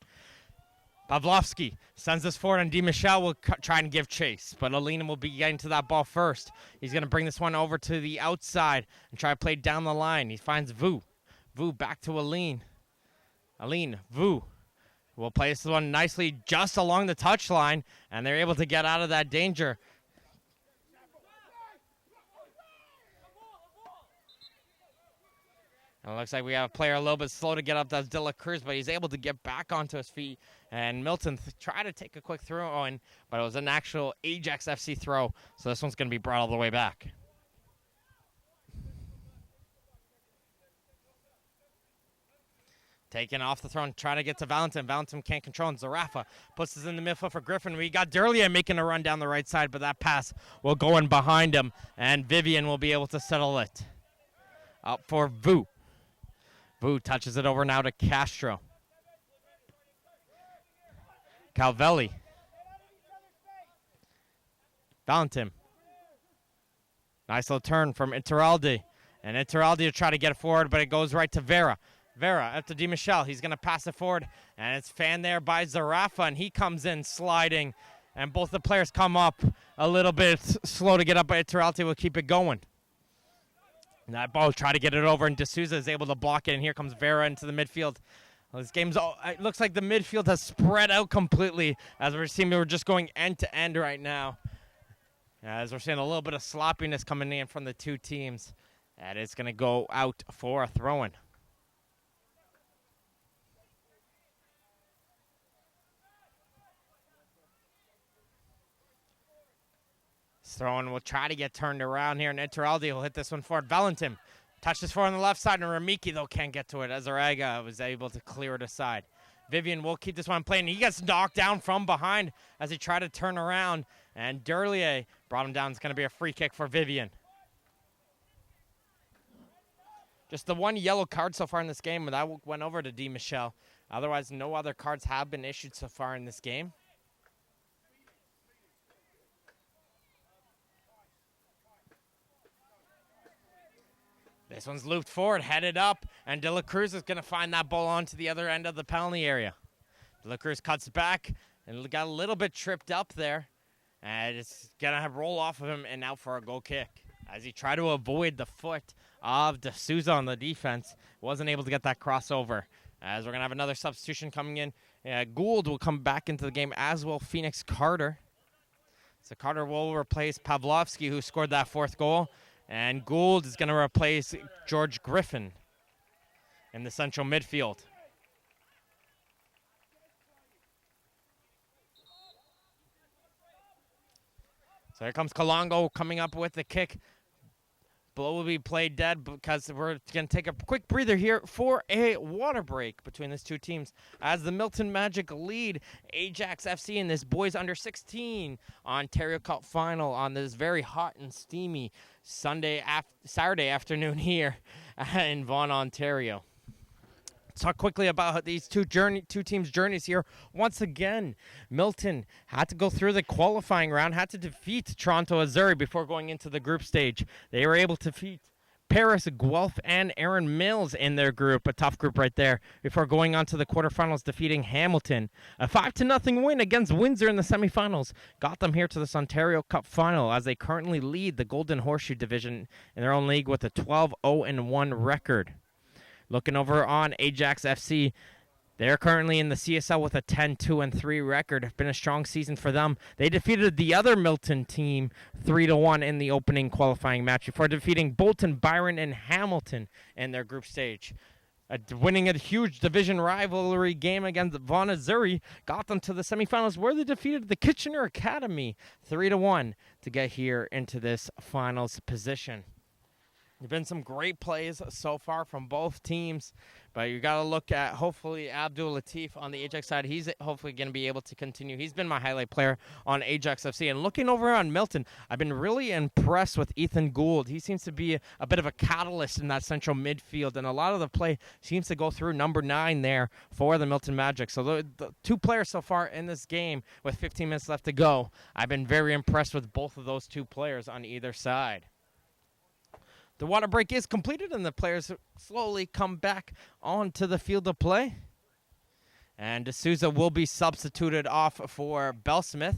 Pavlovsky sends this forward, and Di Michel will try and give chase. But Alina will be getting to that ball first. He's going to bring this one over to the outside and try to play down the line. He finds Vu. Vu back to Aline. Aline, Vu. Will place this one nicely just along the touchline, and they're able to get out of that danger. And it looks like we have a player a little bit slow to get up. That's De La Cruz, but he's able to get back onto his feet. And Milton tried to take a quick throw in, but it was an actual Ajax FC throw, so this one's going to be brought all the way back. Taken off the throne, trying to get to Valentin. Valentin can't control, and Zarafa puts this in the midfield for Griffin. We got Durlier making a run down the right side, but that pass will go in behind him, and Vivian will be able to settle it. Up for Vu. Vu touches it over now to Castro. Calvelli. Valentin. Nice little turn from Interaldi. And Interaldi will try to get it forward, but it goes right to Vera. Vera up to Di Michel. He's going to pass it forward, and it's fanned there by Zarafa, and he comes in sliding, and both the players come up a little bit slow to get up, but Interaldi will keep it going. And that ball, try to get it over, and D'Souza is able to block it, and here comes Vera into the midfield. Well, this game's it looks like the midfield has spread out completely, as we're seeing we're just going end to end right now. As we're seeing a little bit of sloppiness coming in from the two teams. That is going to go out for a throw-in. Throwing will try to get turned around here, and Interaldi will hit this one forward. Valentin touches forward on the left side, and Ramiki, though, can't get to it. Azaraga was able to clear it aside. Vivian will keep this one playing. He gets knocked down from behind as he tried to turn around, and Durlier brought him down. It's going to be a free kick for Vivian. Just the one yellow card so far in this game, and that went over to Di Michel. Otherwise, no other cards have been issued so far in this game. This one's looped forward, headed up, and De La Cruz is going to find that ball onto the other end of the penalty area. De La Cruz cuts back and got a little bit tripped up there, and it's going to roll off of him and out for a goal kick. As he tried to avoid the foot of D'Souza on the defense, wasn't able to get that crossover. As we're going to have another substitution coming in. Gould will come back into the game, as will Phoenix Carter. So Carter will replace Pavlovsky, who scored that fourth goal. And Gould is going to replace George Griffin in the central midfield. So here comes Kalongo coming up with the kick. Blow will be played dead because we're going to take a quick breather here for a water break between these two teams as the Milton Magic lead Ajax FC in this boys under 16 Ontario Cup final on this very hot and steamy Saturday afternoon here in Vaughan, Ontario. Talk quickly about these two teams' journeys here. Once again, Milton had to go through the qualifying round, had to defeat Toronto Azzurri before going into the group stage. They were able to defeat Paris, Guelph, and Aaron Mills in their group, a tough group right there, before going on to the quarterfinals, defeating Hamilton. A 5-0 win against Windsor in the semifinals got them here to this Ontario Cup final, as they currently lead the Golden Horseshoe division in their own league with a 12-0-1 record. Looking over on Ajax FC, They're currently in the CSL with a 10-2-3 record. It's been a strong season for them. They defeated the other Milton team 3-1 in the opening qualifying match before defeating Bolton, Byron, and Hamilton in their group stage. Winning a huge division rivalry game against Vaughan Azzurri got them to the semifinals where they defeated the Kitchener Academy 3-1 to get here into this finals position. There have been some great plays so far from both teams, but you got to look at hopefully Abdul Latif on the Ajax side. He's hopefully going to be able to continue. He's been my highlight player on Ajax FC. And looking over on Milton, I've been really impressed with Ethan Gould. He seems to be a bit of a catalyst in that central midfield, and a lot of the play seems to go through number 9 there for the Milton Magic. So the 2 players so far in this game with 15 minutes left to go, I've been very impressed with both of those 2 players on either side. The water break is completed, and the players slowly come back onto the field of play. And D'Souza will be substituted off for Bellsmith.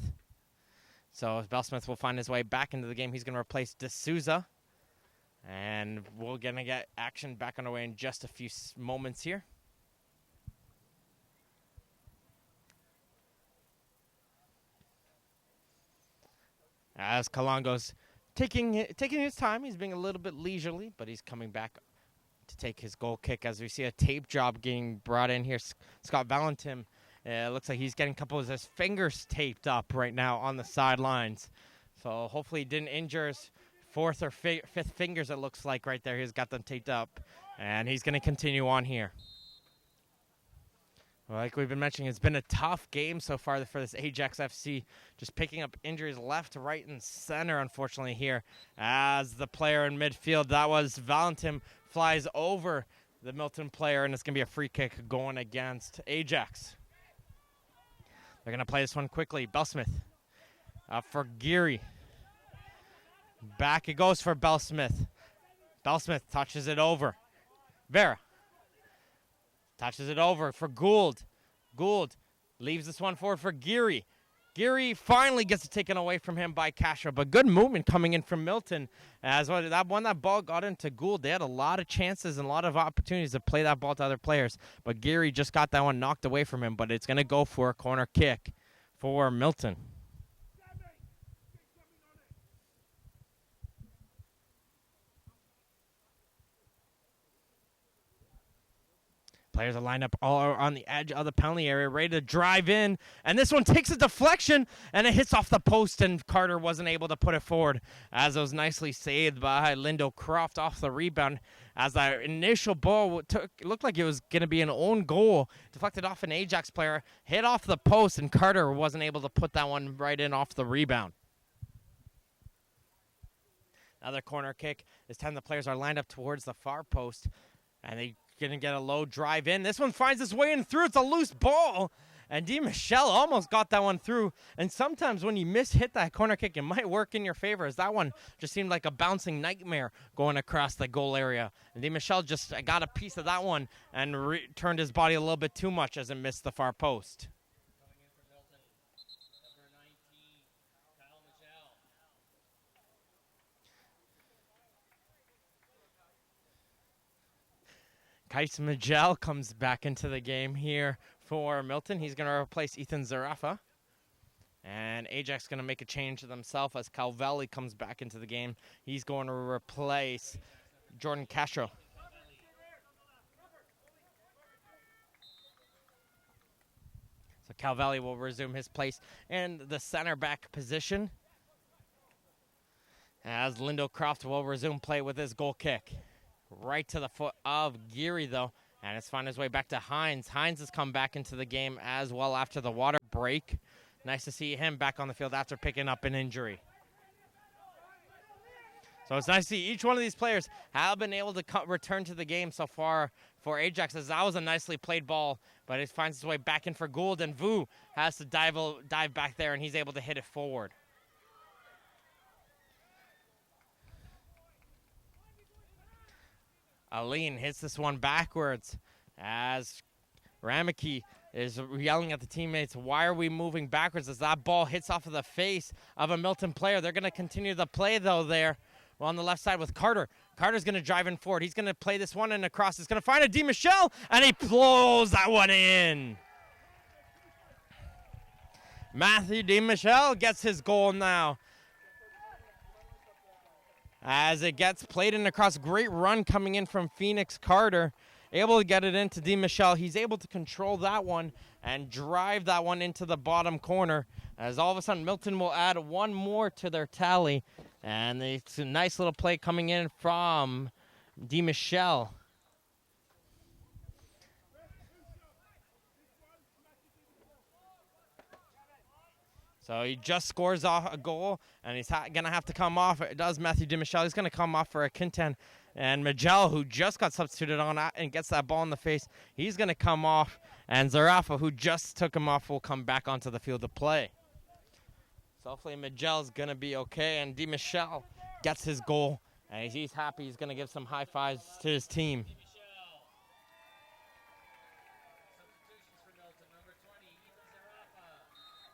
So Bellsmith will find his way back into the game. He's going to replace D'Souza. And we're going to get action back underway in just a few moments here. As Kalongo's taking his time. He's being a little bit leisurely, but he's coming back to take his goal kick as we see a tape job getting brought in here. Scott Valentin, looks like he's getting a couple of his fingers taped up right now on the sidelines. So hopefully he didn't injure his 4th or 5th fingers, it looks like right there. He's got them taped up, and he's going to continue on here. Like we've been mentioning, it's been a tough game so far for this Ajax FC. Just picking up injuries left, right, and center, unfortunately, here. As the player in midfield, that was Valentin, flies over the Milton player, and it's going to be a free kick going against Ajax. They're going to play this one quickly. Bellsmith for Geary. Back it goes for Bellsmith. Bellsmith touches it over. Vera. Touches it over for Gould. Gould leaves this one forward for Geary. Geary finally gets it taken away from him by Castro, but good movement coming in from Milton. As well, that ball got into Gould, they had a lot of chances and a lot of opportunities to play that ball to other players, but Geary just got that one knocked away from him, but it's going to go for a corner kick for Milton. Players are lined up all on the edge of the penalty area, ready to drive in. And this one takes a deflection, and it hits off the post, and Carter wasn't able to put it forward. As it was nicely saved by Lindo Croft off the rebound. As that initial ball looked like it was going to be an own goal. Deflected off an Ajax player, hit off the post, and Carter wasn't able to put that one right in off the rebound. Another corner kick. This time the players are lined up towards the far post, and they going to get a low drive in. This one finds its way in through. It's a loose ball. And Di Michelle almost got that one through. And sometimes when you hit that corner kick, it might work in your favor, as that one just seemed like a bouncing nightmare going across the goal area. And Di Michelle just got a piece of that one and turned his body a little bit too much as it missed the far post. Coming in for Milton, number 19, Kyle Michelle. Kais Majel comes back into the game here for Milton. He's going to replace Ethan Zarafa. And Ajax going to make a change to themselves as Calvelli comes back into the game. He's going to replace Jordan Castro. So Calvelli will resume his place in the center back position, as Lindo Croft will resume play with his goal kick. Right to the foot of Geary, though, and it's found his way back to Hines. Hines has come back into the game as well after the water break. Nice to see him back on the field after picking up an injury. So it's nice to see each one of these players have been able to return to the game so far for Ajax, as that was a nicely played ball, but it finds its way back in for Gould, and Vu has to dive back there, and he's able to hit it forward. Aline hits this one backwards as Ramaki is yelling at the teammates, why are we moving backwards, as that ball hits off of the face of a Milton player. They're going to continue the play, though, there on the left side with Carter. Carter's going to drive in forward. He's going to play this one and across. He's going to find a DiMichele, and he blows that one in. Matthew DiMichele gets his goal now. As it gets played in across, great run coming in from Phoenix Carter. Able to get it into DiMichele. He's able to control that one and drive that one into the bottom corner. As all of a sudden, Milton will add one more to their tally. And it's a nice little play coming in from DiMichele. So he just scores off a goal, and he's going to have to come off. It does Matthew DiMichele. He's going to come off for a Quintan. And Majel, who just got substituted on and gets that ball in the face, he's going to come off. And Zarafa, who just took him off, will come back onto the field to play. So hopefully Majel's going to be okay. And DiMichele gets his goal, and he's happy. He's going to give some high fives to his team. Substitutions for Milton. Number 20, Ethan Zarafa.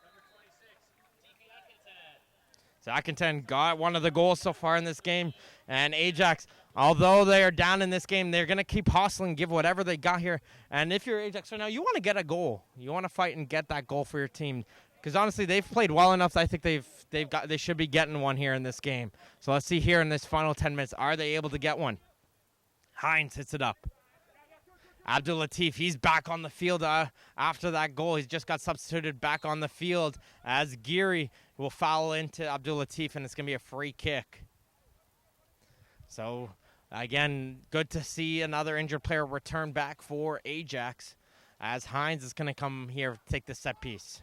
Number 26, TP Atkinson. Atkinson got one of the goals so far in this game. And Ajax, although they are down in this game, they're going to keep hustling, give whatever they got here. And if you're Ajax right now, you want to get a goal. You want to fight and get that goal for your team. Because honestly, they've played well enough. I think they should be getting one here in this game. So let's see here in this final 10 minutes, are they able to get one? Hines hits it up. Abdul Latif, he's back on the field after that goal. He's just got substituted back on the field as Geary will foul into Abdul Latif, and it's going to be a free kick. So, again, good to see another injured player return back for Ajax as Hines is going to come here to take the set piece.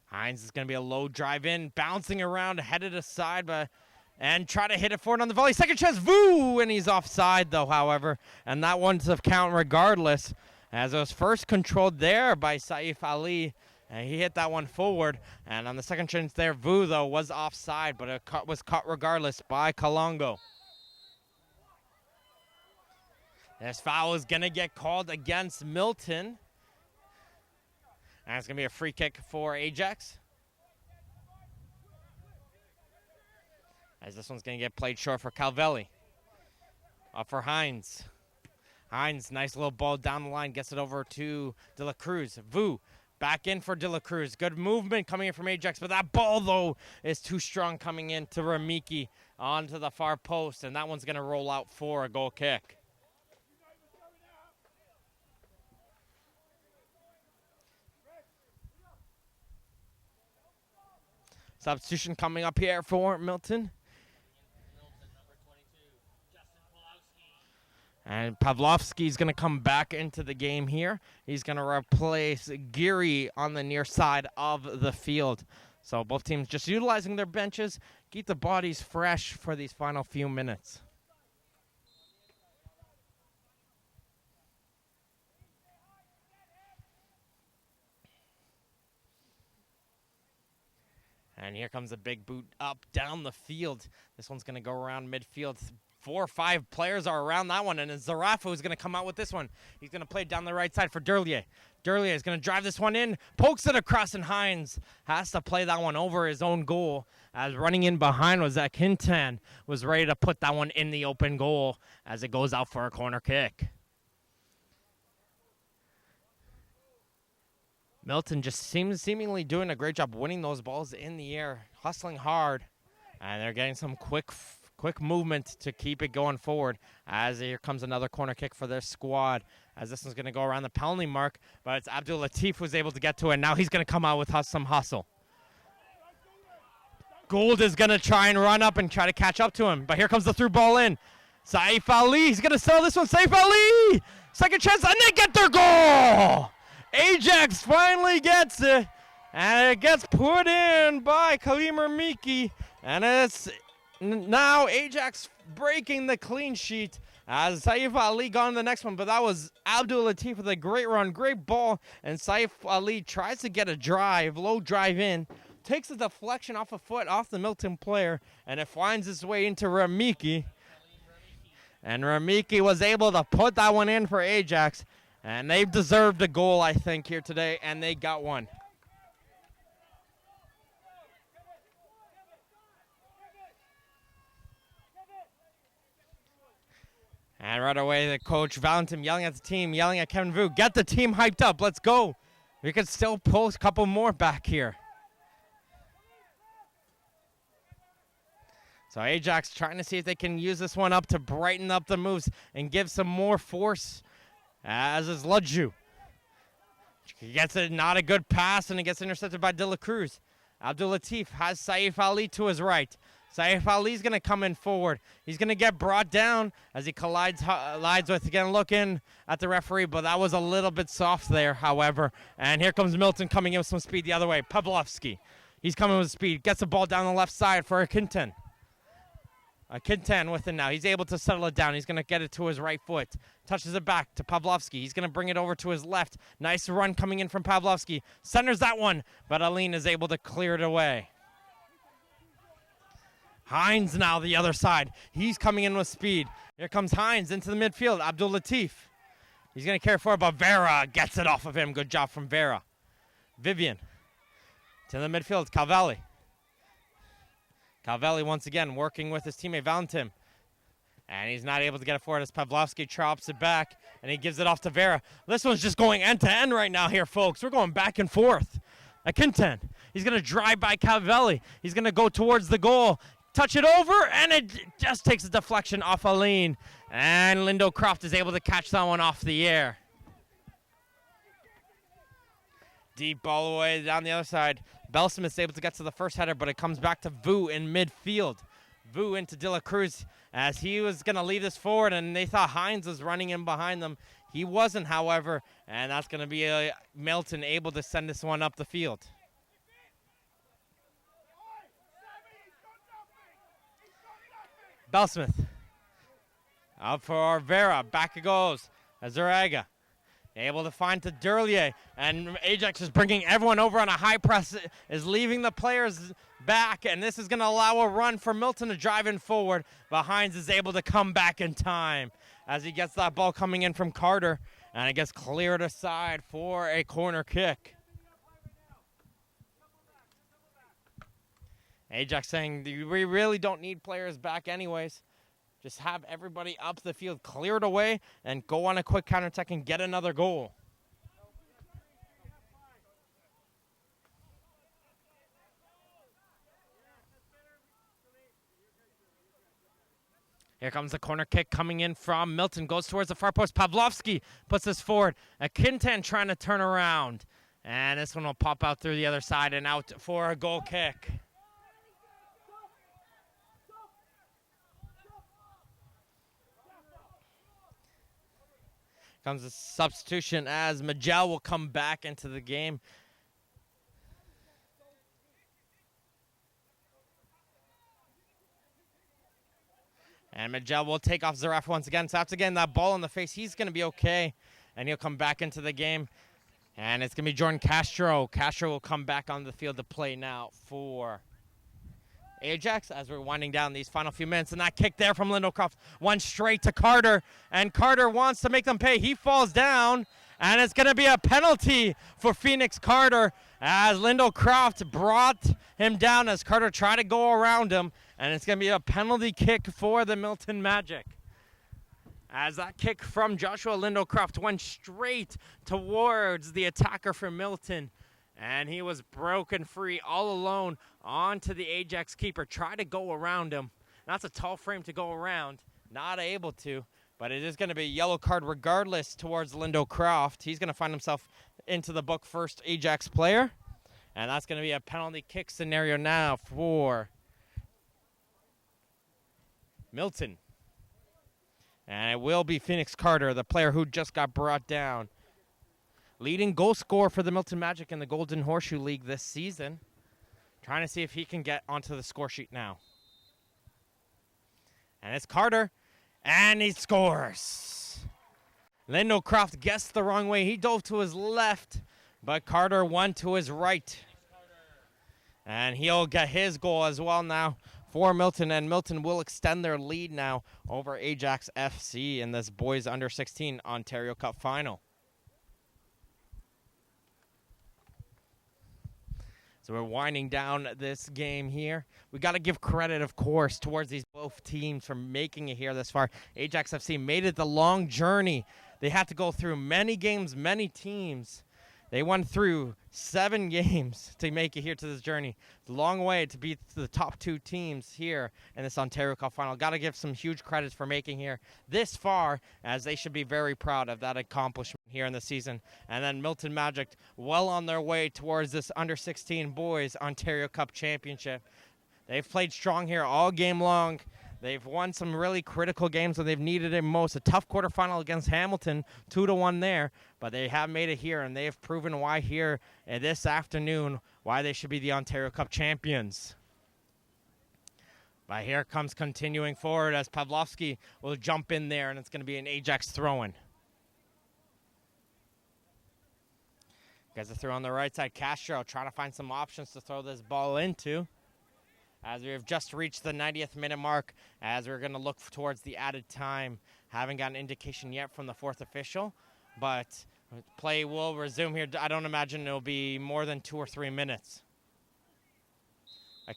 Hines is going to be a low drive in, bouncing around, headed aside, and try to hit it forward on the volley. Second chance, Vu, and he's offside, though, however. And that one's a count regardless, as it was first controlled there by Saif Ali. And he hit that one forward. And on the second chance there, Vu, though, was offside, but it was caught regardless by Kalongo. This foul is going to get called against Milton. And it's going to be a free kick for Ajax. As this one's going to get played short for Calvelli. Up for Hines. Hines, nice little ball down the line, gets it over to De La Cruz. Vu, back in for De La Cruz. Good movement coming in from Ajax, but that ball, though, is too strong coming in to Ramiki onto the far post, and that one's going to roll out for a goal kick. Substitution coming up here for Milton. And Pavlovsky's going to come back into the game here. He's going to replace Geary on the near side of the field. So both teams just utilizing their benches, keep the bodies fresh for these final few minutes. And here comes a big boot up down the field. This one's going to go around midfield. 4 or 5 players are around that one, and Zarafa is going to come out with this one. He's going to play down the right side for Durlier. Durlier is going to drive this one in, pokes it across, and Hines has to play that one over his own goal. As running in behind was that Quintan was ready to put that one in the open goal as it goes out for a corner kick. Milton just seemingly doing a great job winning those balls in the air, hustling hard, and they're getting some quick movement to keep it going forward. As here comes another corner kick for their squad, as this one's going to go around the penalty mark, but it's Abdul Latif who's able to get to it. Now he's going to come out with some hustle. Gould is going to try and run up and try to catch up to him, but here comes the through ball in. Saif Ali, he's going to sell this one. Saif Ali, second chance, and they get their goal! Ajax finally gets it, and it gets put in by Kalim Ramiki, and it's now Ajax breaking the clean sheet as Saif Ali got on the next one, but that was Abdul Latif with a great run, great ball, and Saif Ali tries to get a drive, low drive in, takes a deflection off a foot off the Milton player, and it finds its way into Ramiki. And Ramiki was able to put that one in for Ajax, and they've deserved a goal, I think, here today, and they got one. And right away, the coach, Valentin, yelling at the team, yelling at Kevin Vu. Get the team hyped up. Let's go. We could still pull a couple more back here. So Ajax trying to see if they can use this one up to brighten up the moves and give some more force, as is Ludju. He gets it, not a good pass, and it gets intercepted by De La Cruz. Abdul Latif has Saif Ali to his right. Saif Ali's going to come in forward. He's going to get brought down as he collides with, again, looking at the referee, but that was a little bit soft there, however. And here comes Milton coming in with some speed the other way. Pavlovsky, he's coming with speed, gets the ball down the left side for Akintan. Akintan with it now. He's able to settle it down. He's going to get it to his right foot. Touches it back to Pavlovsky. He's going to bring it over to his left. Nice run coming in from Pavlovsky. Centers that one, but Aline is able to clear it away. Hines now the other side. He's coming in with speed. Here comes Hines into the midfield. Abdul Latif. He's going to carry forward, but Vera gets it off of him. Good job from Vera. Vivian to the midfield. Calvelli. Calvelli once again working with his teammate Valentin. And he's not able to get it forward as Pavlovsky chops it back, and he gives it off to Vera. This one's just going end-to-end right now here, folks. We're going back and forth. Akintan, he's going to drive by Calvelli. He's going to go towards the goal. Touch it over, and it just takes a deflection off Aline. And Lindo Croft is able to catch that one off the air. Deep all the way down the other side. Belsman is able to get to the first header, but it comes back to Vu in midfield. Vu into De La Cruz as he was going to leave this forward, and they thought Hines was running in behind them. He wasn't, however, and that's going to be Milton able to send this one up the field. Belsmith. Out for Vera. Back it goes. Azuraga. Able to find to Durlier. And Ajax is bringing everyone over on a high press. Is leaving the players back. And this is going to allow a run for Milton to drive in forward. But Hines is able to come back in time as he gets that ball coming in from Carter. And it gets cleared aside for a corner kick. Ajax saying, we really don't need players back anyways. Just have everybody up the field cleared away and go on a quick counterattack and get another goal. Here comes the corner kick coming in from Milton. Goes towards the far post. Pavlovsky puts this forward. Akintan trying to turn around. And this one will pop out through the other side and out for a goal kick. Comes a substitution as Majel will come back into the game. And Majel will take off Zaraf once again. So after getting that ball in the face, he's going to be okay. And he'll come back into the game. And it's going to be Jordan Castro. Castro will come back on the field to play now for Ajax as we're winding down these final few minutes. And that kick there from Lindo Croft went straight to Carter. And Carter wants to make them pay. He falls down. And it's going to be a penalty for Phoenix Carter as Lindo Croft brought him down as Carter tried to go around him. And it's going to be a penalty kick for the Milton Magic. As that kick from Joshua Lindo Croft went straight towards the attacker for Milton. And he was broken free all alone onto the Ajax keeper. Tried to go around him. That's a tall frame to go around. Not able to. But it is going to be a yellow card regardless towards Lindo Croft. He's going to find himself into the book first Ajax player. And that's going to be a penalty kick scenario now for Milton. And it will be Phoenix Carter, the player who just got brought down. Leading goal scorer for the Milton Magic in the Golden Horseshoe League this season. Trying to see if he can get onto the score sheet now. And it's Carter. And he scores. Lindo Croft guessed the wrong way. He dove to his left. But Carter went to his right. And he'll get his goal as well now for Milton. And Milton will extend their lead now over Ajax FC in this boys under 16 Ontario Cup final. So we're winding down this game here. We got to give credit, of course, towards these both teams for making it here this far. Ajax FC made it the long journey. They had to go through many games, many teams. They went through 7 games to make it here to this journey. It's a long way to beat the top 2 teams here in this Ontario Cup final. Got to give some huge credits for making here this far, as they should be very proud of that accomplishment here in the season. And then Milton Magic well on their way towards this under-16 boys Ontario Cup championship. They've played strong here all game long. They've won some really critical games when they've needed it most. A tough quarterfinal against Hamilton, 2-1 there. But they have made it here, and they have proven why here this afternoon, why they should be the Ontario Cup champions. But here comes continuing forward as Pavlovsky will jump in there, and it's going to be an Ajax throw-in. Guys, a throw on the right side. Castro trying to find some options to throw this ball into, as we have just reached the 90th minute mark, as we're going to look towards the added time. Haven't got an indication yet from the 4th official, but play will resume here. I don't imagine it'll be more than 2 or 3 minutes.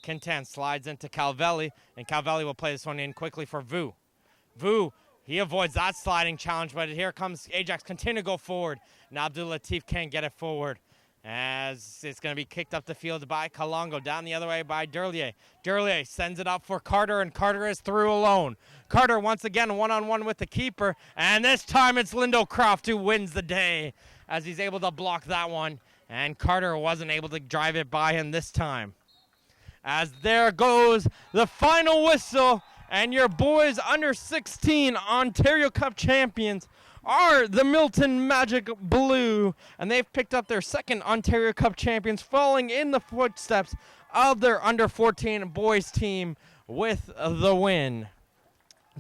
Quintan slides into Calvelli, and Calvelli will play this one in quickly for Vu. Vu, he avoids that sliding challenge, but here comes Ajax, continue to go forward. Now Abdul Latif can't get it forward, as it's going to be kicked up the field by Kalongo, down the other way by Derlier. Derlier sends it up for Carter, and Carter is through alone. Carter once again one-on-one with the keeper, and this time it's Lindo Croft who wins the day, as he's able to block that one, and Carter wasn't able to drive it by him this time. As there goes the final whistle, and your boys under 16 Ontario Cup champions are the Milton Magic Blue, and they've picked up their 2nd Ontario Cup champions, following in the footsteps of their under 14 boys team with the win.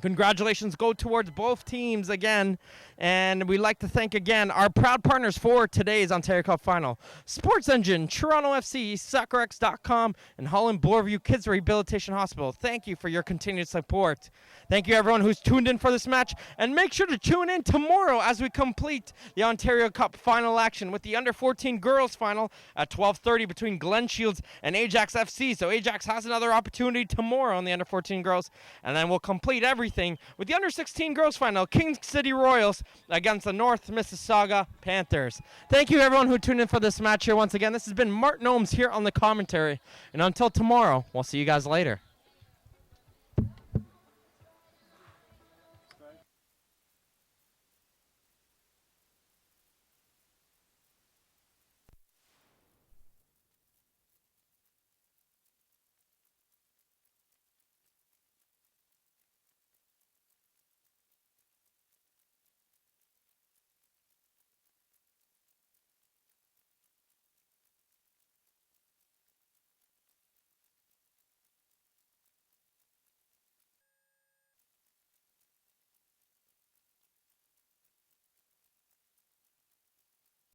Congratulations go towards both teams again, and we'd like to thank again our proud partners for today's Ontario Cup final: Sports Engine, Toronto FC, SoccerX.com, and Holland Bloorview Kids Rehabilitation Hospital. Thank you for your continued support. Thank you everyone who's tuned in for this match, and make sure to tune in tomorrow as we complete the Ontario Cup final action with the under 14 girls final at 12:30 between Glen Shields and Ajax FC. So Ajax has another opportunity tomorrow on the under 14 girls, and then we'll complete everything with the under 16 girls final, King City Royals against the North Mississauga Panthers. Thank you everyone who tuned in for this match here once again. This has been Martin Ohms here on the commentary, and until tomorrow, we'll see you guys later.